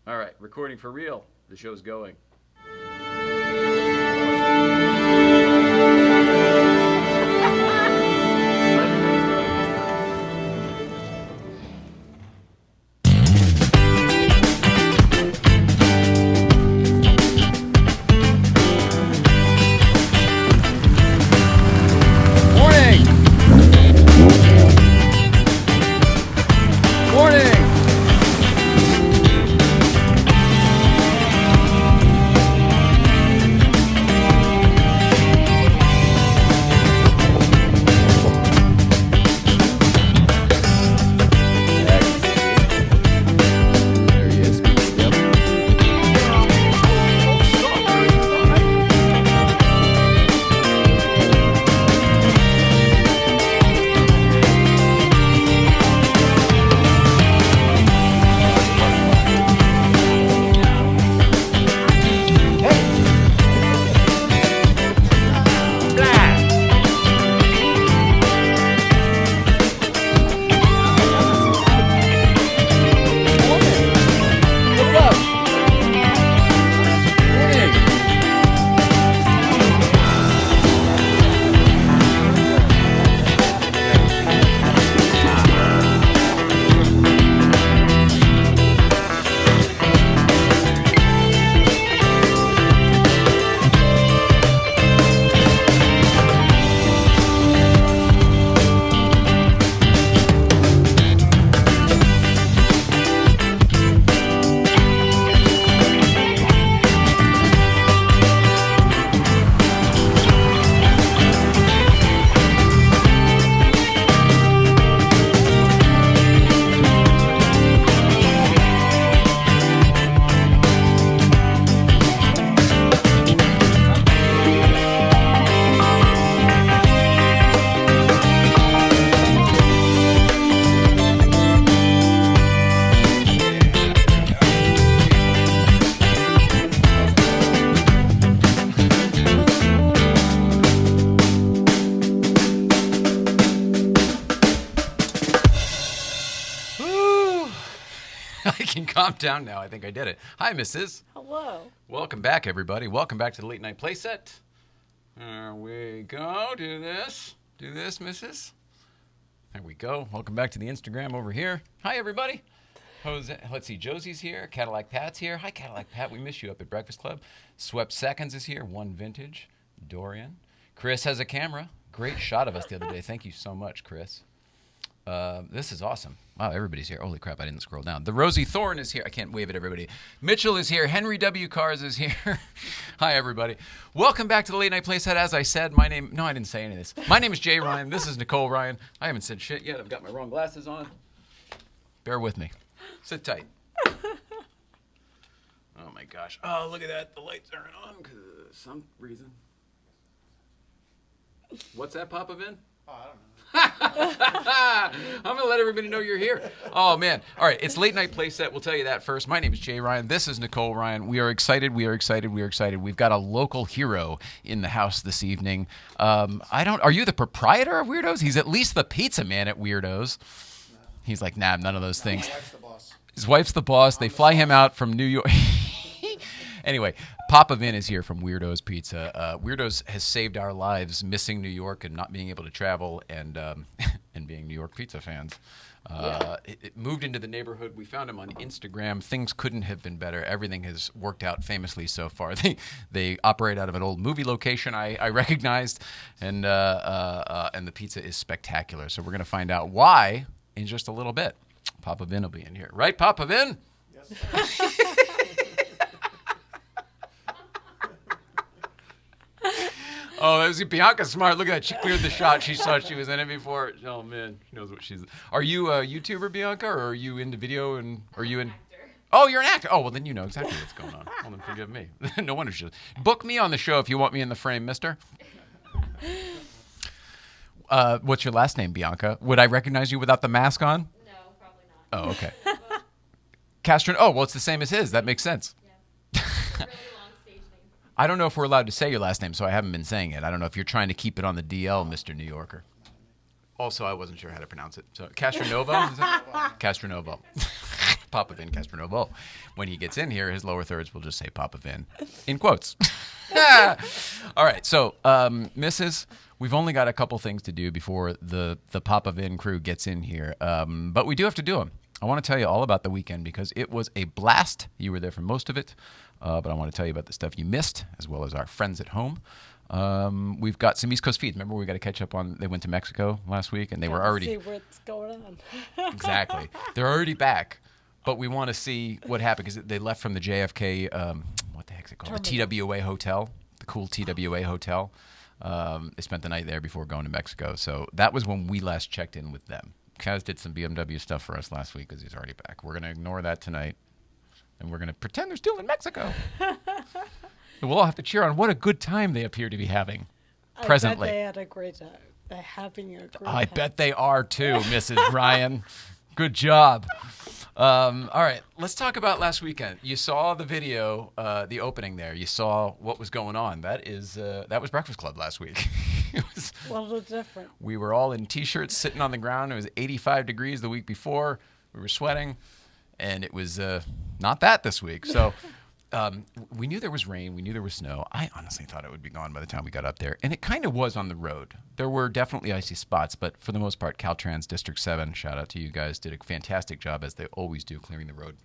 All right, recording for real. The show's going. Calm down now. I think I did it. Hi, Mrs. Hello. Welcome back, everybody. Welcome back to the Late Night Playset. There we go. Do this, Mrs. There we go. Welcome back to the Instagram over here. Hi, everybody. Jose, let's see. Josie's here. Cadillac Pat's here. Hi, Cadillac Pat. We miss you up at Breakfast Club. Swept Seconds is here. One Vintage. Dorian. Chris has a camera. Great shot of us the other day. Thank you so much, Chris. This is awesome. Wow, everybody's here. Holy crap, I didn't scroll down. The Rosie Thorne is here. I can't wave at everybody. Mitchell is here. Henry W. Cars is here. Hi, everybody. Welcome back to the Late Night Playset. As I said, I didn't say any of this. My name is Jay Ryan. This is Nicole Ryan. I haven't said shit yet. I've got my wrong glasses on. Bear with me. Sit tight. Oh, my gosh. Oh, look at that. The lights aren't on because of some reason. What's that, Papa Vin? Oh, I don't know. I'm going to let everybody know you're here. Oh, man. All right. It's Late Night Playset. We'll tell you that first. My name is Jay Ryan. This is Nicole Ryan. We are excited. We've got a local hero in the house this evening. Are you the proprietor of Weirdoughs? He's at least the pizza man at Weirdoughs. No. He's like, nah, none of those things. My wife's the boss. His wife's the boss. They fly him out from New York. Anyway, Papa Vin is here from Weirdoughs Pizza. Weirdoughs has saved our lives, missing New York and not being able to travel, and and being New York pizza fans. It moved into the neighborhood. We found him on Instagram. Things couldn't have been better. Everything has worked out famously so far. They operate out of an old movie location I recognized, and the pizza is spectacular. So we're going to find out why in just a little bit. Papa Vin will be in here, right, Papa Vin? Yes, sir. Oh, that was Bianca smart. Look at that. She cleared the shot. She saw she was in it before. Oh, man. She knows what she's... Are you a YouTuber, Bianca, or are you into video? And are you in... Actor. Oh, you're an actor. Oh, well, then you know exactly what's going on. Well, then forgive me. No wonder she... Book me on the show if you want me in the frame, mister. What's your last name, Bianca? Would I recognize you without the mask on? No, probably not. Oh, okay. Castron. Oh, well, it's the same as his. That makes sense. Yeah. It's a really long stage name. I don't know if we're allowed to say your last name, so I haven't been saying it. I don't know if you're trying to keep it on the DL, Mr. New Yorker. Also, I wasn't sure how to pronounce it. So, Castronova? Is that? Castronovo. Papa Vin Castronovo. When he gets in here, his lower thirds will just say Papa Vin in quotes. All right, so Mrs., we've only got a couple things to do before the Papa Vin crew gets in here, but we do have to do them. I want to tell you all about the weekend because it was a blast. You were there for most of it, but I want to tell you about the stuff you missed, as well as our friends at home. We've got some East Coast feeds. Remember, we got to catch up on. They went to Mexico last week, and they were already see what's going on. exactly. They're already back, but we want to see what happened because they left from the JFK. What the heck's it called? Terminal. The TWA hotel, the cool TWA hotel. They spent the night there before going to Mexico. So that was when we last checked in with them. Kaz did some BMW stuff for us last week because he's already back. We're going to ignore that tonight, and we're going to pretend they're still in Mexico. We'll all have to cheer on what a good time they appear to be having presently. I bet they had a great time. They're having a great time. I bet they are too, Mrs. Ryan. Good job. All right, let's talk about last weekend. You saw the video, the opening there. You saw what was going on. That was Breakfast Club last week. It was A little different. We were all in T-shirts sitting on the ground. It was 85 degrees the week before. We were sweating, and it was not that this week. So we knew there was rain. We knew there was snow. I honestly thought it would be gone by the time we got up there, and it kind of was on the road. There were definitely icy spots, but for the most part, Caltrans District 7, shout out to you guys, did a fantastic job, as they always do, clearing the road.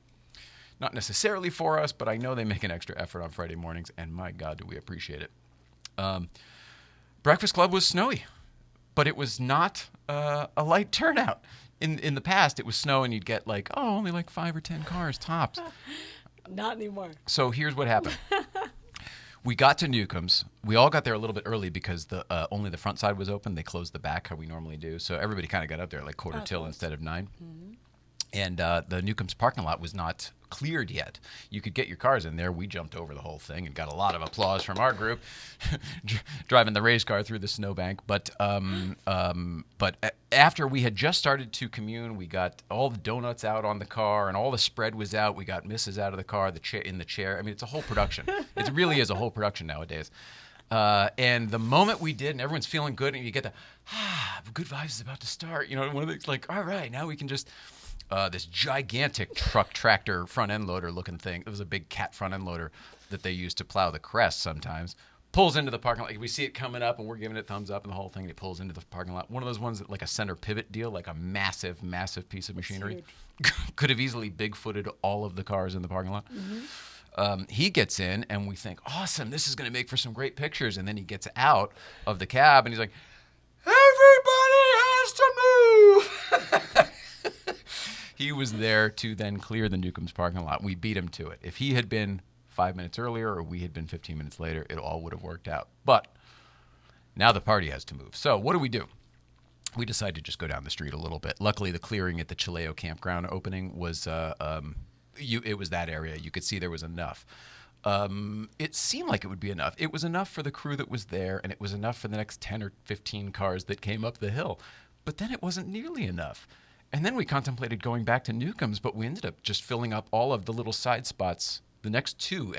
Not necessarily for us, but I know they make an extra effort on Friday mornings, and my God, do we appreciate it. Breakfast Club was snowy, but it was not a light turnout. In the past, it was snow, and you'd get only like 5 or 10 cars tops. Not anymore. So here's what happened. We got to Newcomb's. We all got there a little bit early because only the front side was open. They closed the back how we normally do. So everybody kind of got up there like quarter till instead of 9. Mm-hmm. And the Newcomb's parking lot was not cleared yet. You could get your cars in there. We jumped over the whole thing and got a lot of applause from our group driving the race car through the snowbank. But after we had just started to commune, we got all the donuts out on the car and all the spread was out. We got Mrs. out of the car, in the chair. I mean, it's a whole production. It really is a whole production nowadays. And the moment we did, and everyone's feeling good, and you get the good vibes is about to start. You know, one of the all right, now we can just. This gigantic tractor front end loader looking thing. It was a big cat front end loader that they use to plow the crest sometimes. Pulls into the parking lot. We see it coming up and we're giving it thumbs up and the whole thing. And it pulls into the parking lot. One of those ones that like a center pivot deal, like a massive, massive piece of machinery. Could have easily Bigfooted all of the cars in the parking lot. Mm-hmm. He gets in and we think, awesome, this is going to make for some great pictures. And then he gets out of the cab and he's like, everybody has to move. He was there to then clear the Newcomb's parking lot. We beat him to it. If he had been 5 minutes earlier or we had been 15 minutes later, it all would have worked out. But now the party has to move. So what do? We decided to just go down the street a little bit. Luckily, the clearing at the Chileo campground opening was it was that area. You could see there was enough. It seemed like it would be enough. It was enough for the crew that was there, and it was enough for the next 10 or 15 cars that came up the hill. But then it wasn't nearly enough. And then we contemplated going back to Newcomb's, but we ended up just filling up all of the little side spots, the next two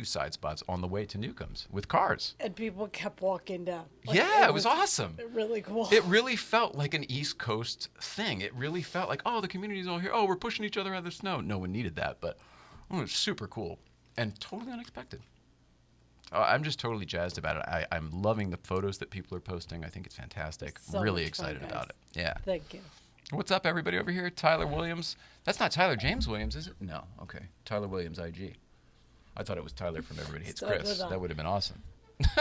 side spots on the way to Newcomb's with cars. And people kept walking down. Yeah, it was awesome. Really cool. It really felt like an East Coast thing. It really felt like, the community's all here. Oh, we're pushing each other out of the snow. No one needed that, but it was super cool and totally unexpected. I'm just totally jazzed about it. I'm loving the photos that people are posting. I think it's fantastic. So really much excited fun, about guys. it. Yeah. Thank you. What's up, everybody over here? Tyler Williams. That's not Tyler James Williams, is it? No. Okay. Tyler Williams, IG. I thought it was Tyler from Everybody Hates Chris. That would have been awesome.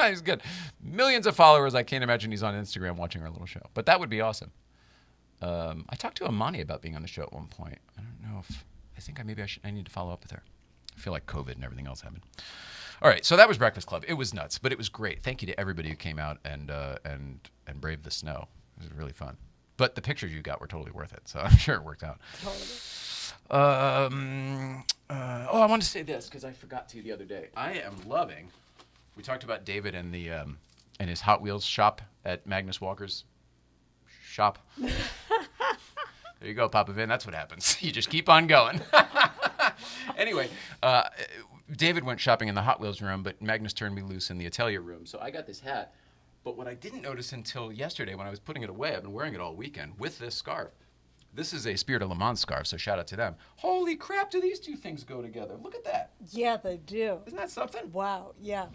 He's good. Millions of followers. I can't imagine he's on Instagram watching our little show. But that would be awesome. I talked to Amani about being on the show at one point. I don't know if... I think I need to follow up with her. I feel like COVID and everything else happened. All right, so that was Breakfast Club. It was nuts, but it was great. Thank you to everybody who came out and braved the snow. It was really fun. But the pictures you got were totally worth it, so I'm sure it worked out. Totally. I wanted to say this because I forgot to the other day. I am loving. We talked about David and and his Hot Wheels shop at Magnus Walker's shop. There you go, Papa Vin. That's what happens. You just keep on going. Anyway, David went shopping in the Hot Wheels room, but Magnus turned me loose in the Atelier room. So I got this hat. But what I didn't notice until yesterday when I was putting it away, I've been wearing it all weekend with this scarf. This is a Spirit of Le Mans scarf, so shout out to them. Holy crap, do these two things go together? Look at that. Yeah, they do. Isn't that something? Wow. Yeah.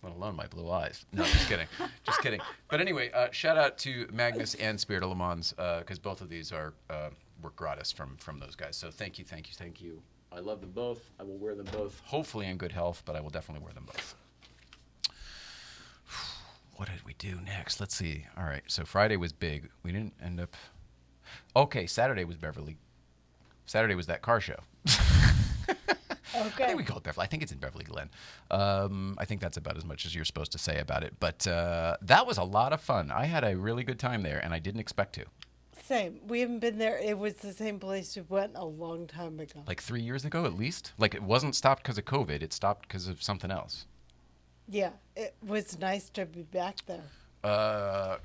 Let alone my blue eyes. No, just kidding. Just kidding. But anyway, shout out to Magnus and Spirit of Le Mans, because both of these were gratis from those guys. So thank you, thank you, thank you. I love them both. I will wear them both, hopefully in good health, but I will definitely wear them both. What did we do next? Let's see. All right, so Friday was big. We didn't end up... Okay, Saturday was Beverly. Saturday was that car show. I Okay. think we call it Beverly. I think it's in Beverly Glen. I think that's about as much as you're supposed to say about it. But that was a lot of fun. I had a really good time there, and I didn't expect to. Same. We haven't been there. It was the same place we went a long time ago. Like 3 years ago, at least. Like, it wasn't stopped because of COVID. It stopped because of something else. Yeah. It was nice to be back there.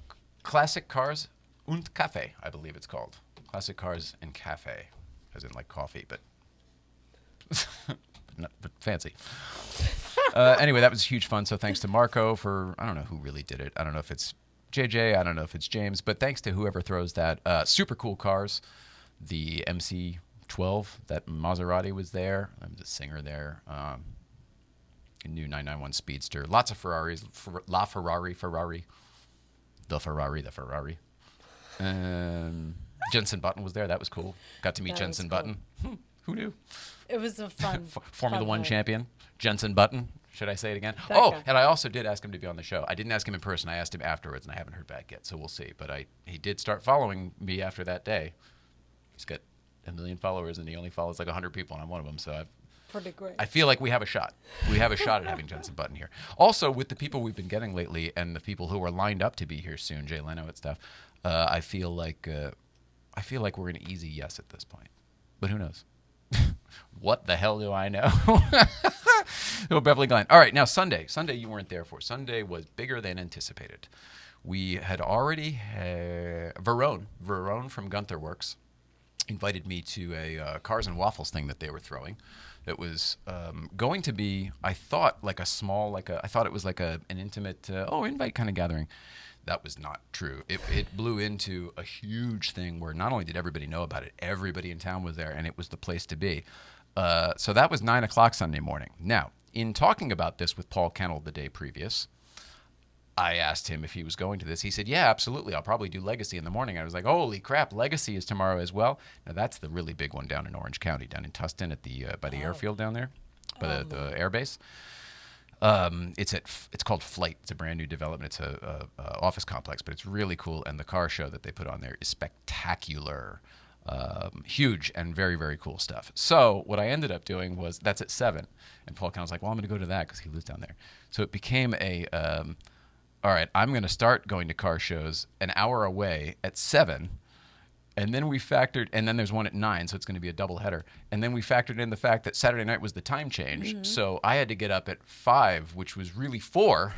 Classic Cars und Café, I believe it's called. Classic Cars and Cafe, as in like coffee, but but fancy. Anyway, that was huge fun. So thanks to Marco for, I don't know who really did it. I don't know if it's JJ, I don't know if it's James, but thanks to whoever throws that. Super cool cars. The MC12, that Maserati was there. I'm the singer there. A new 991 Speedster. Lots of Ferraris. La Ferrari. The Ferrari. Jensen Button was there. That was cool. Got to meet That Jensen was cool. Button. Who knew? It was a fun Formula fun One night. champion, Jensen Button. Should I say it again? That Oh, guy. and I also did ask him to be on the show. I didn't ask him in person. I asked him afterwards, and I haven't heard back yet, so we'll see. But he did start following me after that day. He's got 1 million followers, and he only follows like 100 people, and I'm one of them. So Pretty great. I feel like we have a shot. We have a shot at having Jensen Button here. Also, with the people we've been getting lately, and the people who are lined up to be here soon, Jay Leno and stuff, I feel like we're an easy yes at this point. But who knows? What the hell do I know? Oh, Beverly Glen. All right, now Sunday. Sunday you weren't there for. Sunday was bigger than anticipated. We had already Verone from Gunther Works invited me to a Cars and Waffles thing that they were throwing. That was going to be, I thought, like a small, I thought it was like an intimate, invite kind of gathering. That was not true. It blew into a huge thing where not only did everybody know about it, everybody in town was there, and it was the place to be. So that was 9 o'clock Sunday morning. Now, in talking about this with Paul Kennel the day previous, I asked him if he was going to this. He said, yeah, absolutely. I'll probably do Legacy in the morning. I was like, holy crap, Legacy is tomorrow as well. Now, that's the really big one down in Orange County, down in Tustin at the by the airfield down there, by the air base. It's called Flight. It's a brand new development. It's a office complex, but it's really cool. And the car show that they put on there is spectacular, huge, and very, very cool stuff. So what I ended up doing was, that's at 7, and Paul Kennel's like, well, I'm going to go to that because he lives down there. So it became all right, I'm going to start going to car shows an hour away at 7. And then we factored, and then there's one at 9, so it's going to be a double header. And then we factored in the fact that Saturday night was the time change. Mm-hmm. So I had to get up at 5, which was really 4.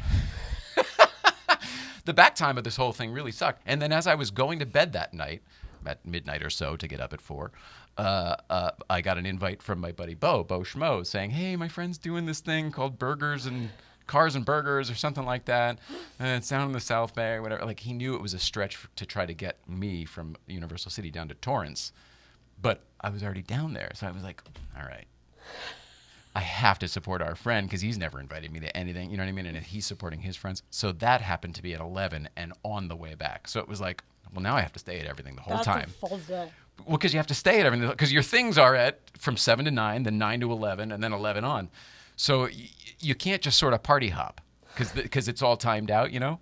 The back time of this whole thing really sucked. And then as I was going to bed that night, at midnight or so to get up at 4, I got an invite from my buddy Bo Schmo, saying, hey, my friend's doing this thing called Burgers and Cars and Burgers or something like that. It's down in the South Bay or whatever. Like, he knew it was a stretch to try to get me from Universal City down to Torrance. But I was already down there. So I was like, all right, I have to support our friend because he's never invited me to anything. You know what I mean? And he's supporting his friends. So that happened to be at 11 and on the way back. So it was like, well, now I have to stay at everything the whole That's time. a full day. Well, because you have to stay at everything. Because your things are at from 7 to 9, then 9 to 11, and then 11 on. So you can't just sort of party hop because it's all timed out, you know?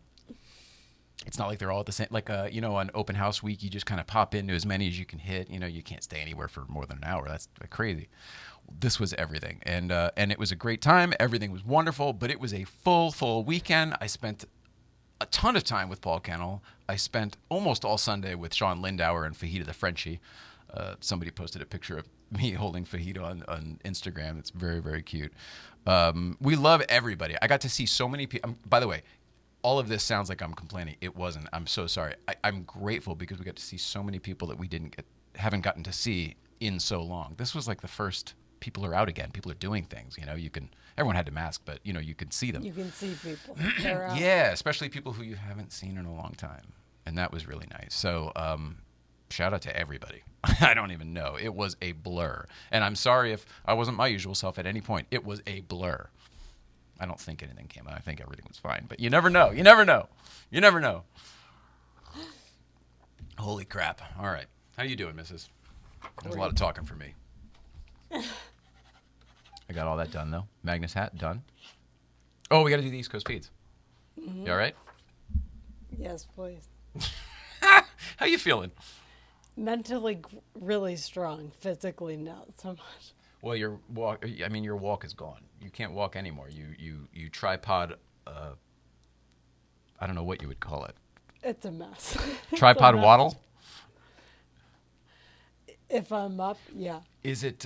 It's not like they're all at the same, like, on open house week, you just kind of pop into as many as you can hit. You know, you can't stay anywhere for more than an hour. That's crazy. This was everything. And it was a great time. Everything was wonderful, but it was a full weekend. I spent a ton of time with Paul Kennel. I spent almost all Sunday with Sean Lindauer and Fajita the Frenchie. Somebody posted a picture of me holding fajita on Instagram. It's very, very cute. We love everybody. I got to see so many people. By the way, all of this sounds like I'm complaining. It wasn't. I'm so sorry. I'm grateful because we got to see so many people that we haven't gotten to see in so long. This was like the first. People are out again. People are doing things. You know, everyone had to mask, but you know, you can see them. You can see people. They're out. Yeah, especially people who you haven't seen in a long time, and that was really nice. So shout out to everybody. I don't even know. It was a blur. And I'm sorry if I wasn't my usual self at any point. It was a blur. I don't think anything came out. I think everything was fine. But you never know. You never know. You never know. Holy crap. All right. How you doing, Mrs.? There's a lot of talking for me. I got all that done, though. Magnus hat, done. Oh, we got to do the East Coast feeds. Mm-hmm. You all right? Yes, please. How you feeling? Mentally really strong. Physically not so much. Well, your walk is gone. You can't walk anymore. You tripod. I don't know what you would call it. It's a mess. Tripod waddle. If I'm up, yeah. Is it?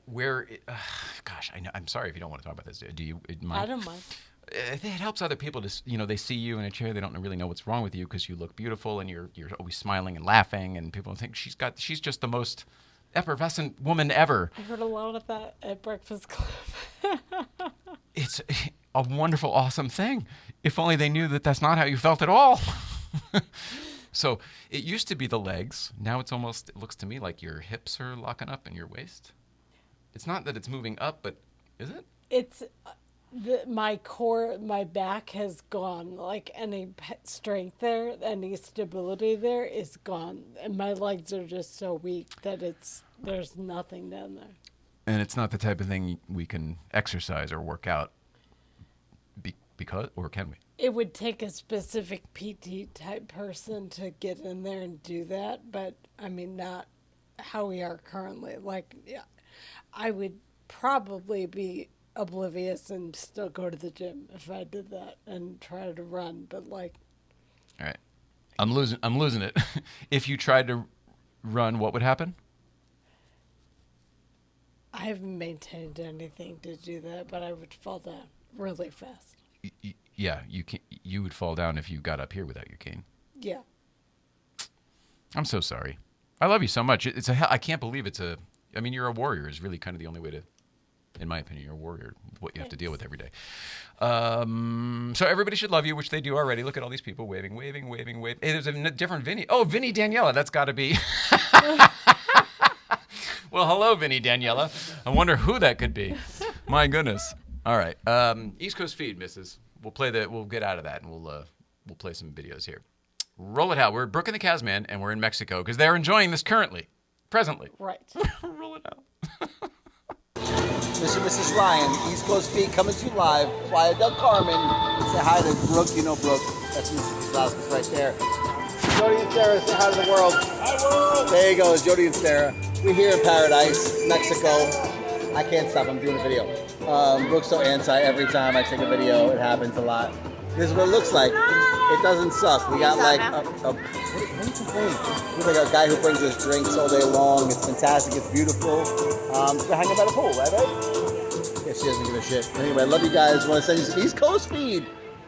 Where? Gosh, I know. I'm sorry if you don't want to talk about this. Do you mind? I don't mind. It helps other people to, they see you in a chair. They don't really know what's wrong with you because you look beautiful and you're always smiling and laughing, and people think she's just the most effervescent woman ever. I heard a lot of that at Breakfast Club. It's a wonderful, awesome thing. If only they knew that that's not how you felt at all. So it used to be the legs. Now it looks to me like your hips are locking up in your waist. It's not that it's moving up, but is it? It's my core, my back has gone. Like any strength there, any stability there is gone. And my legs are just so weak that there's nothing down there. And it's not the type of thing we can exercise or work out or can we? It would take a specific PT type person to get in there and do that, but I mean, not how we are currently. Like, yeah, I would probably be oblivious and still go to the gym if I did that and try to run, but like. All right. I'm losing it. If you tried to run, what would happen? I haven't maintained anything to do that, but I would fall down really fast. Yeah, you would fall down if you got up here without your cane. Yeah. I'm so sorry. I love you so much. I can't believe you're a warrior is really kind of the only way to, in my opinion, you're a warrior, what you have to deal with every day. So everybody should love you, which they do already. Look at all these people waving. Hey, there's a different Vinny. Oh, Vinny Daniela, that's got to be. Well, hello, Vinny Daniela. I wonder who that could be. My goodness. All right. East Coast feed, missus. We'll get out of that, and we'll play some videos here. Roll it out. We're at Brooke and the Casman, and we're in Mexico because they're enjoying this presently. Right. Roll it out. Mr. and Mrs. Ryan, East Coast feed coming to you live. Playa del Carmen. Say hi to Brooke. You know Brooke. That's Mrs. Kozlowski's right there. Jody and Sarah, say hi to the world. Hi, world. There you go, Jody and Sarah. We're here in Paradise, Mexico. I can't stop. I'm doing a video. Brooke's so anti every time I take a video. It happens a lot. This is what it looks like. It doesn't suck. We got like what is the thing? Looks like a guy who brings us drinks all day long. It's fantastic. It's beautiful. We're hanging by the pool, right, babe? Yeah, she doesn't give a shit. Anyway, I love you guys. Want to send you some East Coast feed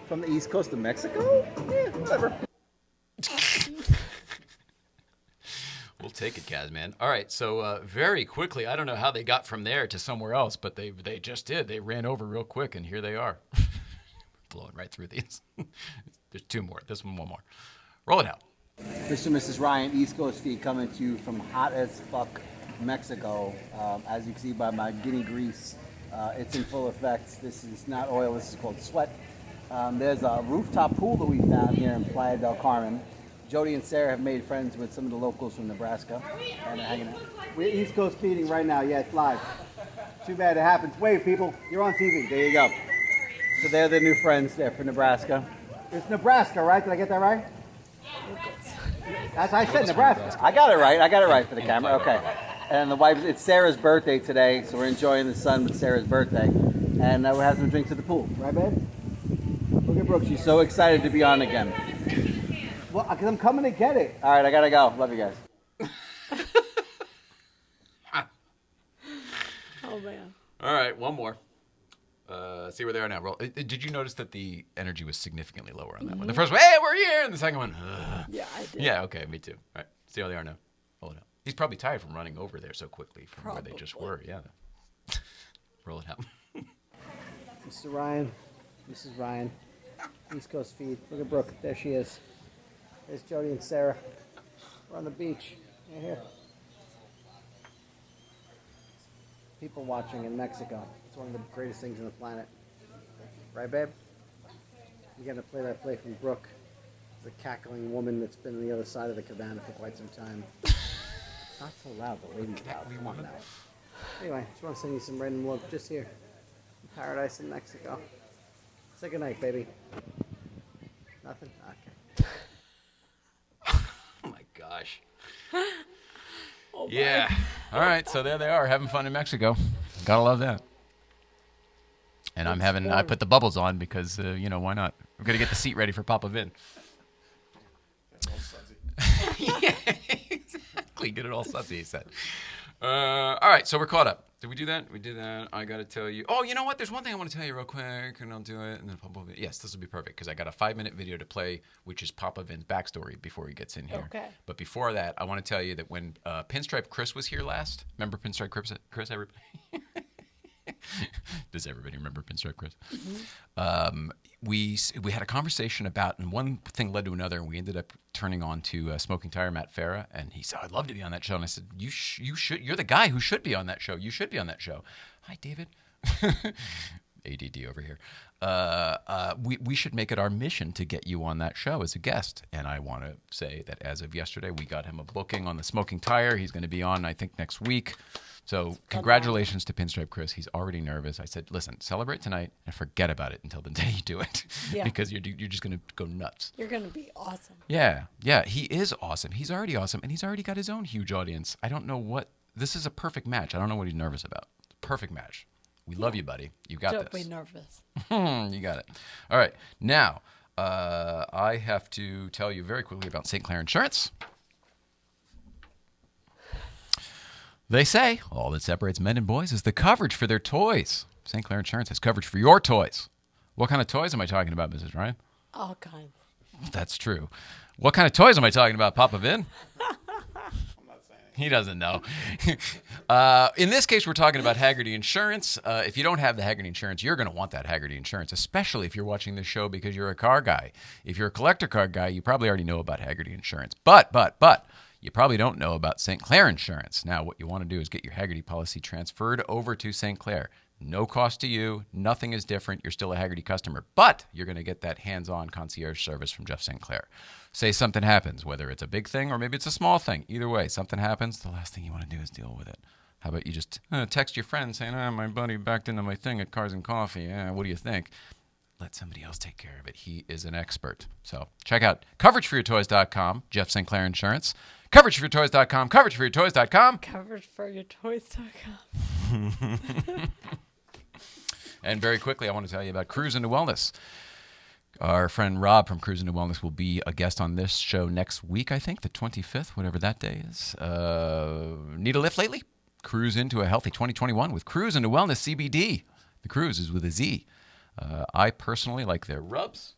from the East Coast of Mexico? Yeah, whatever. We'll take it, Kaz, man. All right, so very quickly, I don't know how they got from there to somewhere else, but they just did. They ran over real quick, and here they are. Blowing right through these. There's two more. This one more. Roll it out. Mr. and Mrs. Ryan, East Coast feed coming to you from hot as fuck Mexico. As you can see by my giddy grease, it's in full effect. This is not oil. This is called sweat. There's a rooftop pool that we found here in Playa del Carmen. Jody and Sarah have made friends with some of the locals from Nebraska, and they're hanging out. We're East Coast feeding right now. Yeah, it's live. Too bad it happens. Wave, people. You're on TV. There you go. So they're the new friends there for Nebraska. It's Nebraska, right? Did I get that right? As I said, Nebraska. I got it right for the camera. Okay. And the wife, it's Sarah's birthday today, so we're enjoying the sun with Sarah's birthday. And we're having some drinks at the pool. Right, babe? Look at Brooke. She's so excited to be on again. Well, because I'm coming to get it. All right, I got to go. Love you guys. Oh, man. All right, one more. See where they are now. Roll. Did you notice that the energy was significantly lower on that one? The first one, hey, we're here, and the second one, Yeah, I did. Yeah, okay, me too. All right, see how they are now. Hold it out. He's probably tired from running over there so quickly from where they just were. Yeah. Roll it out. Mr. Ryan, Mrs. Ryan, East Coast feed. Look at Brooke. There she is. There's Jody and Sarah. We're on the beach. Right here. People watching in Mexico. It's one of the greatest things on the planet. Right, babe? You gotta play that play from Brooke, the cackling woman that's been on the other side of the cabana for quite some time. It's not so loud, the lady's loud. Come on now. Anyway, just want to send you some random love just here. In paradise in Mexico. Say goodnight, baby. Nothing? Okay. Oh my gosh. Yeah. All right. So there they are, having fun in Mexico. Gotta love that. And I put the bubbles on because, why not? We're going to get the seat ready for Papa Vin. Yeah, exactly. Get it all sudsy, he said. All right. So we're caught up. Did we do that? We did that. I got to tell you. Oh, you know what? There's one thing I want to tell you real quick, and I'll do it. And then yes, this will be perfect because I got a 5-minute video to play, which is Papa Vin's backstory before he gets in here. Okay. But before that, I want to tell you that when Pinstripe Chris was here last, remember Pinstripe Chris, everybody? Does everybody remember Pinstripe Chris? Mm-hmm. We had a conversation about, and one thing led to another, and we ended up turning on to Smoking Tire Matt Farah, and he said, "I'd love to be on that show." And I said, "You should. You're the guy who should be on that show. You should be on that show." Hi, David. ADD over here. We should make it our mission to get you on that show as a guest. And I want to say that as of yesterday, we got him a booking on the Smoking Tire. He's going to be on, I think, next week. So congratulations to Pinstripe Chris. He's already nervous. I said, listen, celebrate tonight and forget about it until the day you do it. Yeah. Because you're just going to go nuts. You're going to be awesome. Yeah. He is awesome. He's already awesome. And he's already got his own huge audience. I don't know what. This is a perfect match. I don't know what he's nervous about. Perfect match. We love you, buddy. You got Don't this. be nervous. You got it. All right. Now, I have to tell you very quickly about St. Clair Insurance. They say all that separates men and boys is the coverage for their toys. St. Clair Insurance has coverage for your toys. What kind of toys am I talking about, Mrs. Ryan? All kinds. That's true. What kind of toys am I talking about, Papa Vin? He doesn't know. In this case, we're talking about Haggerty Insurance. If you don't have the Haggerty Insurance, you're going to want that Haggerty Insurance, especially if you're watching this show because you're a car guy. If you're a collector car guy, you probably already know about Haggerty Insurance. But you probably don't know about St. Clair Insurance. Now, what you want to do is get your Haggerty policy transferred over to St. Clair. No cost to you. Nothing is different. You're still a Haggerty customer, but you're going to get that hands-on concierge service from Jeff St. Clair. Say something happens, whether it's a big thing or maybe it's a small thing. Either way, something happens, the last thing you want to do is deal with it. How about you just text your friend saying, my buddy backed into my thing at Cars and Coffee. What do you think? Let somebody else take care of it. He is an expert. So check out coverageforyourtoys.com, Jeff St. Clair Insurance. Coverageforyourtoys.com, coverageforyourtoys.com. Coverageforyourtoys.com. And very quickly, I want to tell you about Cruise into Wellness. Our friend Rob from Cruise into Wellness will be a guest on this show next week, I think, the 25th, whatever that day is. Need a lift lately? Cruise into a healthy 2021 with Cruise into Wellness CBD. The cruise is with a Z. I personally like their rubs.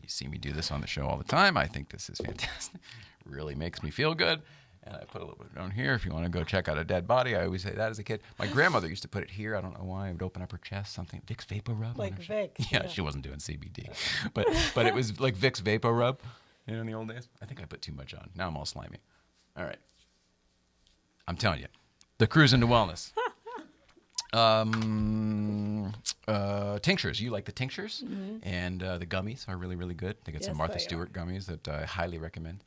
You see me do this on the show all the time. I think this is fantastic. Really makes me feel good. And I put a little bit down here if you want to go check out a dead body. I always say that as a kid. My grandmother used to put it here. I don't know why. It would open up her chest. Something. Vicks Vapor Rub. Like Vicks. Yeah, she wasn't doing CBD. But it was like Vicks Vapor Rub, in the old days. I think I put too much on. Now I'm all slimy. All right. I'm telling you. The Cruise into Wellness. Tinctures. You like the tinctures? Mm-hmm. And the gummies are really, really good. They got some Martha Stewart gummies that I highly recommend.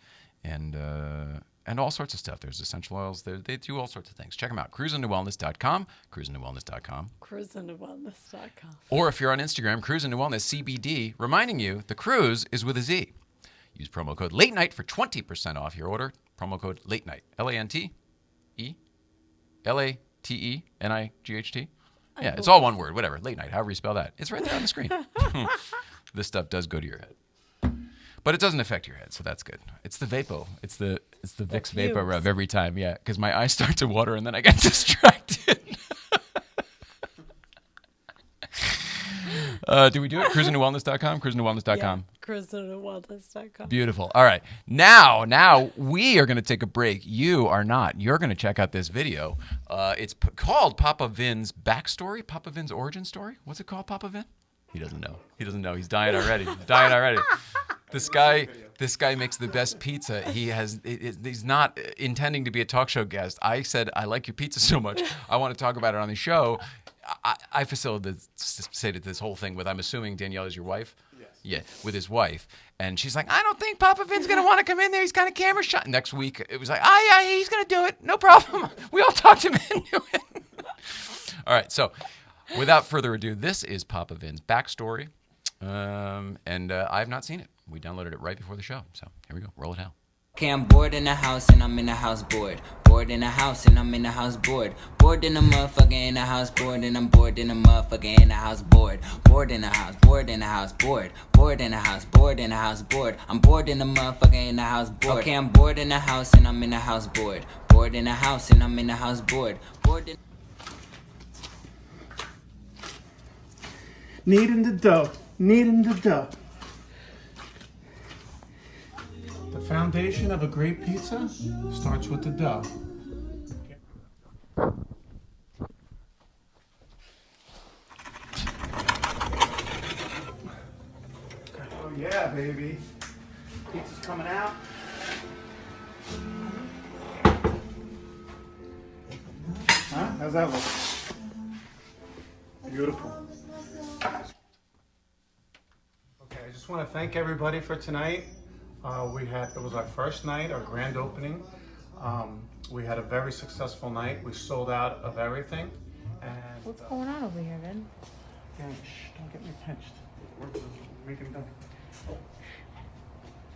And all sorts of stuff. There's essential oils. They do all sorts of things. Check them out. cruiseintowellness.com. Cruiseintowellness.com. Cruiseintowellness.com. Or if you're on Instagram, Cruise into Wellness CBD, reminding you the cruise is with a Z. Use promo code Late Night for 20% off your order. Promo code Late Night. LANTE LATENIGHT. Yeah, it's all one word. Whatever. Late Night. However you spell that. It's right there on the screen. This stuff does go to your head. But it doesn't affect your head, so that's good. It's the Vapo. It's the Vicks Vapor Rub every time, yeah, because my eyes start to water and then I get distracted. Do we do it? Cruiseintowellness.com? Cruiseintowellness.com. Yeah, cruiseintowellness.com. Beautiful. All right. Now we are going to take a break. You are not. You're going to check out this video. It's called Papa Vin's Backstory, Papa Vin's Origin Story. What's it called, Papa Vin? He doesn't know. He's dying already. This guy makes the best pizza. He's not intending to be a talk show guest. I said, I like your pizza so much, I want to talk about it on the show. I facilitated this whole thing with, I'm assuming Danielle is your wife? Yes. Yeah, with his wife. And she's like, I don't think Papa Vin's going to want to come in there. He's kind of camera shy. Next week, it was like, yeah, he's going to do it. No problem. We all talked him into it. All right, so without further ado, this is Papa Vin's backstory. And I have not seen it. We downloaded it right before the show. So here we go. Roll it out. Okay, I'm bored in the house and I'm in the house bored. Bored in the house and I'm in the house bored. Bored in the motherfucker in the house bored and I'm bored in the motherfucker in the house bored. Bored in the house, bored in the house bored. Bored in the house, bored in the house bored. I'm bored in the motherfucker in the house bored. Okay, I'm bored in the house and I'm in the house bored. Bored in the house and I'm in the house bored. Bored in Kneading the dough. Kneading the dough. The foundation of a great pizza starts with the dough. Oh yeah, baby. Pizza's coming out. Huh? How's that look? Beautiful. Okay, I just want to thank everybody for tonight. It was our first night, our grand opening. We had a very successful night. We sold out of everything. And What's going on over here, Vin? don't get me pinched. We're making done.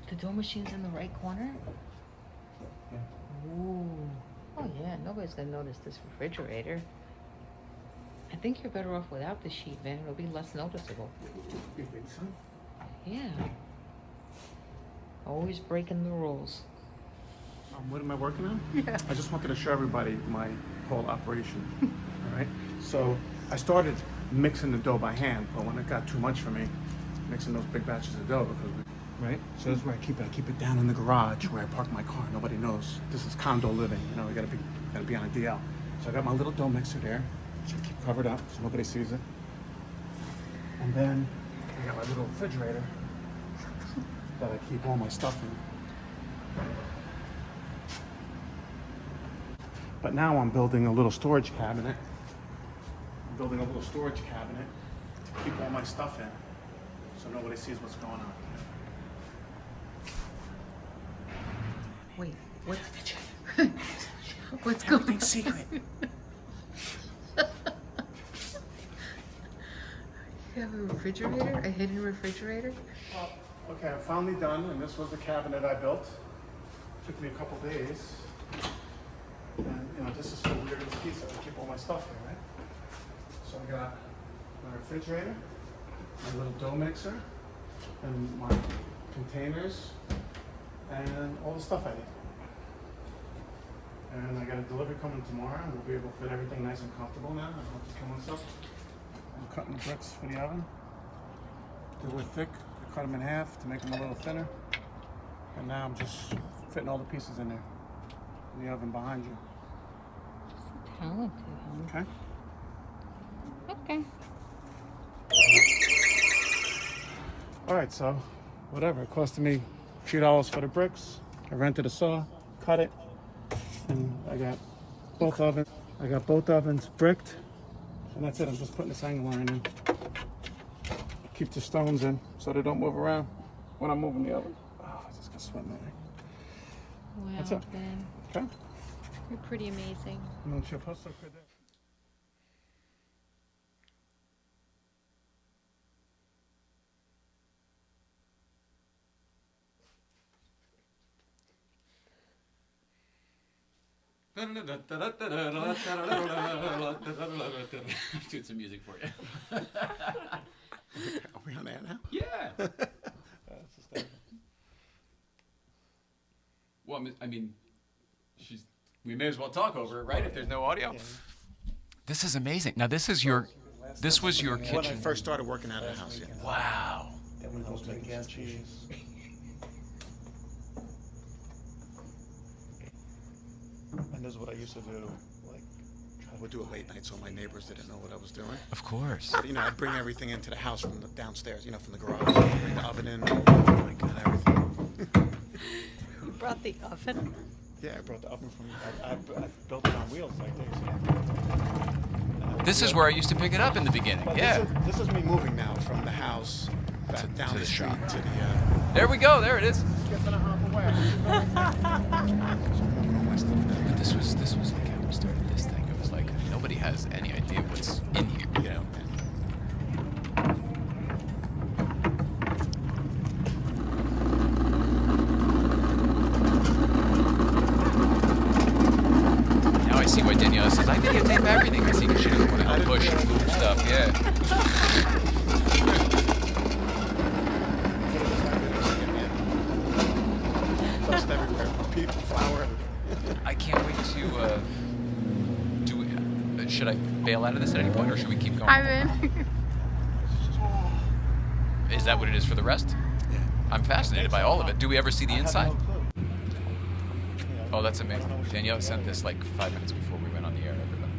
The dough machine's in the right corner? Yeah. Ooh. Oh yeah, nobody's gonna notice this refrigerator. I think you're better off without the sheet, Vin. It'll be less noticeable. You think so? Yeah. Always breaking the rules. What am I working on? Yeah. I just wanted to show everybody my whole operation. All right. So I started mixing the dough by hand, but when it got too much for me, mixing those big batches of dough right? So that's where I keep it. I keep it down in the garage where I park my car. Nobody knows. This is condo living. You know, we gotta be on a DL. So I got my little dough mixer there. Should keep covered up so nobody sees it. And then I got my little refrigerator that I keep all my stuff in. But now I'm building a little storage cabinet. I'm building a little storage cabinet to keep all my stuff in so nobody sees what's going on. Wait, what's going on? Secret. You have a refrigerator? A hidden refrigerator? Okay, I'm finally done, and this was the cabinet I built. Took me a couple days. And, you know, this is so weird with pizza. I keep all my stuff here, right? So I got my refrigerator, my little dough mixer, and my containers, and all the stuff I need. And I got a delivery coming tomorrow, and we'll be able to fit everything nice and comfortable now. I don't have to kill myself. I'm cutting the bricks for the oven. They were thick. I cut them in half to make them a little thinner. And now I'm just fitting all the pieces in there. In the oven behind you. Talented, huh? Okay? Okay. Alright, so whatever. It costed me a few dollars for the bricks. I rented a saw, cut it, and I got both ovens. I got both ovens bricked. And that's it. I'm just putting this angle iron in. Keep the stones in so they don't move around when I'm moving the oven. Oh, I just got sweat in my eye. Wow, That's it. Vin. Okay? You're pretty amazing. Non ci posso credere. Doing some music for you. Are we on air now? Yeah. Well, I mean, we may as well talk over it, right? If there's no audio. Yeah. This is amazing. Now, this was your When I kitchen. first started working out of the house, yeah. Wow. Then we go to the gas cheese. And this is what I used to do, like I would do it late night so my neighbors didn't know what I was doing. Of course. But, I'd bring everything into the house from the downstairs, from the garage. I'd bring the oven in, and everything. You brought the oven? Yeah, I brought the oven from. I built it on wheels like this. This is where I used to pick it up in the beginning. But Yeah. This is me moving now from the house back down to the the street shop. to the. There we go. There it is. Get to the hop away. So I'm moving all my stuff now. But this was like how we started this thing. It was like nobody has any idea what's in here. Now I see why Danielle says I videotape everything. I see because she doesn't want to push and move stuff. Yeah. Dust everywhere. People, flour. I can't wait to do. Should I bail out of this at any point, or should we keep going? Is that what it is for the rest? Yeah. I'm fascinated by all of it. Do we ever see the I have inside? no clue. Oh, that's amazing. Danielle sent this like 5 minutes before we went on the air. Everybody.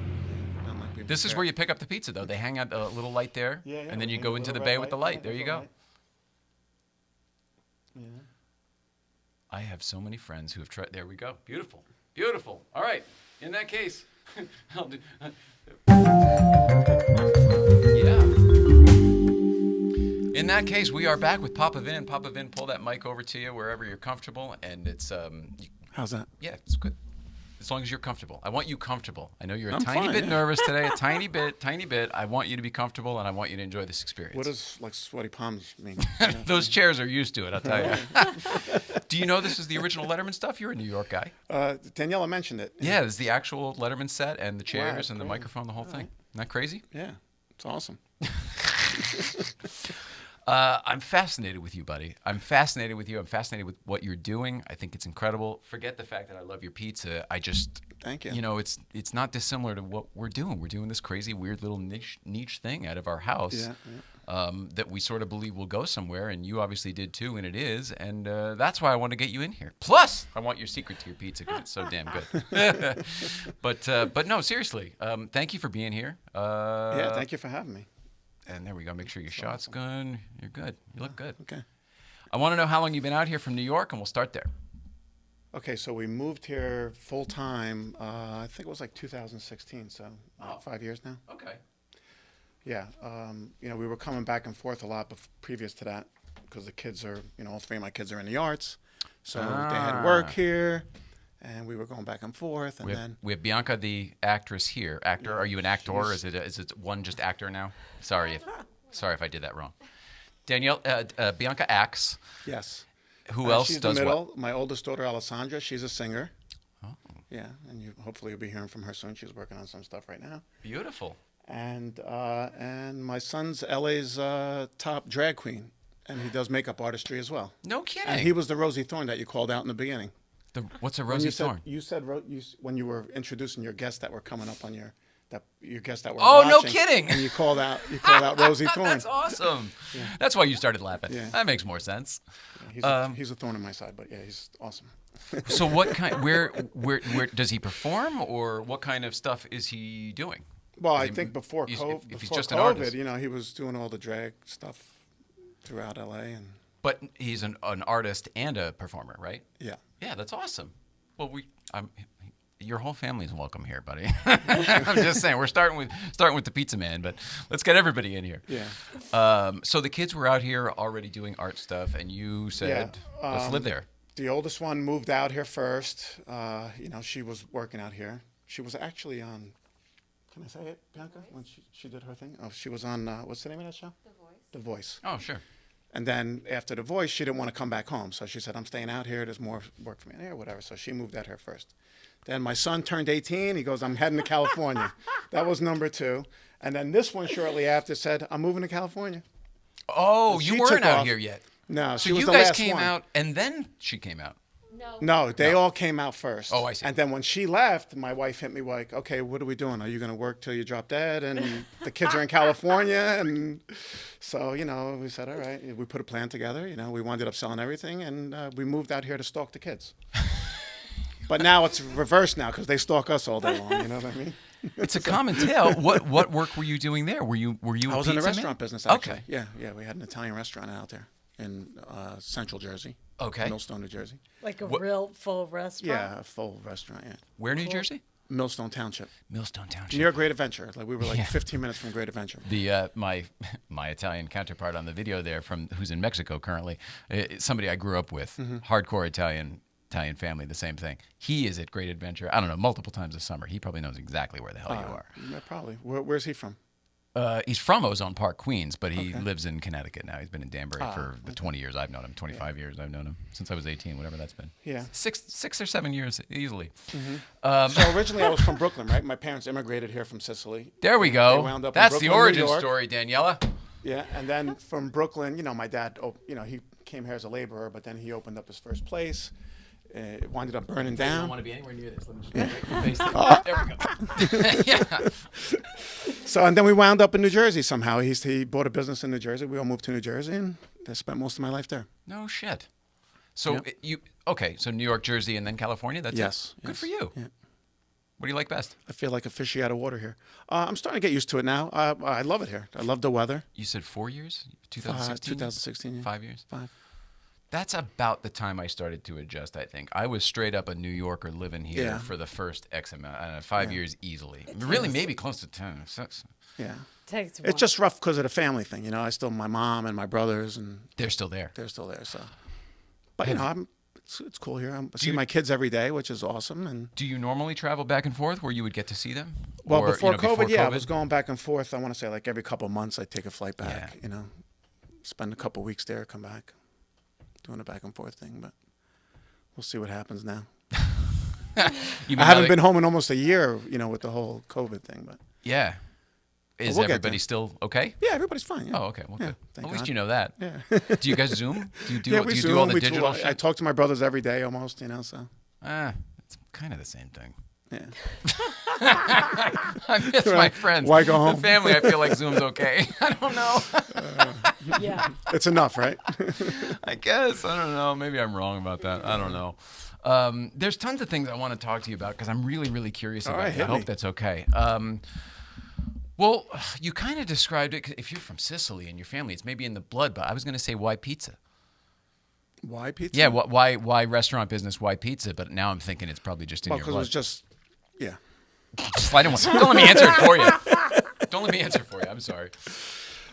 Not like we This is prepare. where you pick up the pizza, though. They hang out a little light there, Yeah, and then you with go a into the little bay red with the light. light. There Yeah, you there's a go. light. Yeah. I have so many friends who have tried. There we go. Beautiful. Beautiful. All right. In that case, I'll do. Yeah. In that case, we are back with Papa Vin. And Papa Vin, pull that mic over to you wherever you're comfortable. And it's, How's that? yeah, it's good. As long as you're comfortable. I want you comfortable. I know you're a I'm tiny fine, bit yeah. nervous today, a tiny bit. I want you to be comfortable, and I want you to enjoy this experience. What does like sweaty palms mean? Those chairs are used to it, I'll tell you. Do you know this is the original Letterman stuff? You're a New York guy. Daniela mentioned it. Yeah, it's the actual Letterman set and the chairs and the cool. microphone, the whole thing. Isn't that crazy? Yeah, it's awesome. I'm fascinated with you, buddy. I'm fascinated with you. I'm fascinated with what you're doing. I think it's incredible. Forget the fact that I love your pizza. I just, Thank you. You know, it's not dissimilar to what we're doing. We're doing this crazy, weird little niche thing out of our house that we sort of believe will go somewhere, and you obviously did too, and it is. And that's why I want to get you in here. Plus, I want your secret to your pizza because it's so damn good. But no, seriously, thank you for being here. Yeah, thank you for having me. And there we go. Make sure your shot's good. You're good. You look good. Okay. I want to know how long you've been out here from New York, and we'll start there. Okay, so we moved here full time. I think it was like 2016, so 5 years now. Okay. Yeah, we were coming back and forth a lot previous to that because the kids are, all three of my kids are in the arts, so they had work here, and we were going back and forth, and We have Bianca, the actress here. Actor? Are you an actor? Or is it one just actor now? Sorry if I did that wrong. Danielle, Bianca acts. Yes. Who else she's does the middle. what? My oldest daughter, Alessandra, she's a singer. Oh, Yeah, and hopefully you'll be hearing from her soon. She's working on some stuff right now. beautiful. And my son's LA's top drag queen, and he does makeup artistry as well. No kidding. And he was the Rosie Thorne that you called out in the beginning. What's a When Rosie you said, Thorne? You said when you were introducing your guests that were coming up on your guests that were Oh, no watching, kidding. And you called out Rosie Thorne. That's awesome. That's why you started laughing. Yeah. That makes more sense. He's a thorn in my side, but yeah, he's awesome. So what kind? Where does he perform, or what kind of stuff is he doing? Well, Is I he- think before if COVID, he's before just an COVID, artist. he was doing all the drag stuff throughout LA, and But he's an artist and a performer, right? yeah. Yeah, that's awesome. Well, your whole family's welcome here, buddy. I'm just saying, we're starting with the pizza man, but let's get everybody in here. Yeah. So the kids were out here already doing art stuff, and you said, let's live there. The oldest one moved out here first. She was working out here. She was actually on. Can I say it, Bianca? When she did her thing? Oh, she was on. What's the name of that show? The Voice. The Voice. Oh, sure. And then after The Voice, she didn't want to come back home. So she said, I'm staying out here. There's more work for me in here, whatever. So she moved out here first. Then my son turned 18. He goes, I'm heading to California. That was number 2. And then this one shortly after said, I'm moving to California. Oh, She you weren't took out off. here yet. No, So she was you the guys last came one. out, and then she came out. No, they all came out first. Oh, I see. And then when she left, my wife hit me like, okay, what are we doing? Are you going to work till you drop dead? And the kids are in California. And so, we said, all right. We put a plan together. We wound up selling everything. And we moved out here to stalk the kids. But now it's reversed now because they stalk us all day long. You know what I mean? It's a common tale. What work were you doing there? Were you I was in the pizza man? restaurant business, actually. Okay. Yeah. We had an Italian restaurant out there in Central Jersey. Okay. Millstone, New Jersey. Like a What- real full restaurant? Yeah, a full restaurant, yeah. Where, New Jersey? Millstone Township. Millstone Township. Near Great Adventure. Like we were like Yeah. 15 minutes from Great Adventure. The my Italian counterpart on the video there, who's in Mexico currently, somebody I grew up with, hardcore Italian family, the same thing. He is at Great Adventure. I don't know, multiple times a summer. He probably knows exactly where the hell you are. Yeah, probably. Where's he from? He's from Ozone Park, Queens, but he Okay. lives in Connecticut now. He's been in Danbury for the 20 years I've known him, 25 years I've known him, since I was 18, whatever that's been. Yeah. Six or 7 years easily. So originally I was from Brooklyn, right? My parents immigrated here from Sicily. There we They go. wound up in That's the Brooklyn, New origin York. story, Daniela. Yeah, and then from Brooklyn, my dad, he came here as a laborer, but then he opened up his first place. It winded up burning I don't down. want to be anywhere near this. Let me just face it. There we go. Yeah. So, and then we wound up in New Jersey somehow. He bought a business in New Jersey. We all moved to New Jersey, and I spent most of my life there. No shit. So Yep. so New York, Jersey, and then California. That's Yes. it? Good yes, for you. Yeah. What do you like best? I feel like a fishy out of water here. I'm starting to get used to it now. I love it here. I love the weather. You said 4 years? 2016? 2016, yeah. 5 years? 5. That's about the time I started to adjust, I think. I was straight up a New Yorker living here Yeah. for the first X amount, 5 years easily. Really, maybe close to 10. Yeah. Takes It's just rough because of the family thing. I still, my mom and my brothers, and They're still there. they're still there. So, but it's cool here. I see you- my kids every day, which is awesome. And Do you normally travel back and forth where you would get to see them? well, Or, before COVID, I COVID? was going back and forth. I want to say like every couple of months, I'd take a flight back. Yeah. Spend a couple of weeks there, come back, doing a back and forth thing. But we'll see what happens now. You mean I haven't now been home in almost a year, with the whole COVID thing. But Yeah. Is we'll get everybody there. still okay? yeah, everybody's fine. Yeah. Oh, okay. Well, Yeah, good. thank At least God. you know that. Yeah. Do you guys Zoom? Do you do, Yeah, do, we you Zoom, do all the we digital tool. shit? I talk to my brothers every day almost, so. It's kind of the same thing. Yeah. I miss my friends. Why go home? The family, I feel like Zoom's okay. I don't know. Yeah. It's enough, right? I guess. I don't know. Maybe I'm wrong about that. I don't know. There's tons of things I want to talk to you about because I'm really, really curious All about right, it. I hit hope me. that's okay. Well, you kind of described it. 'Cause if you're from Sicily and your family, it's maybe in the blood, but I was going to say, why pizza? Why pizza? Yeah, why restaurant business, why pizza? But now I'm thinking it's probably just in Well, your because it blood. was just, yeah. I don't let me answer it for you. Don't let me answer it for you. I'm sorry.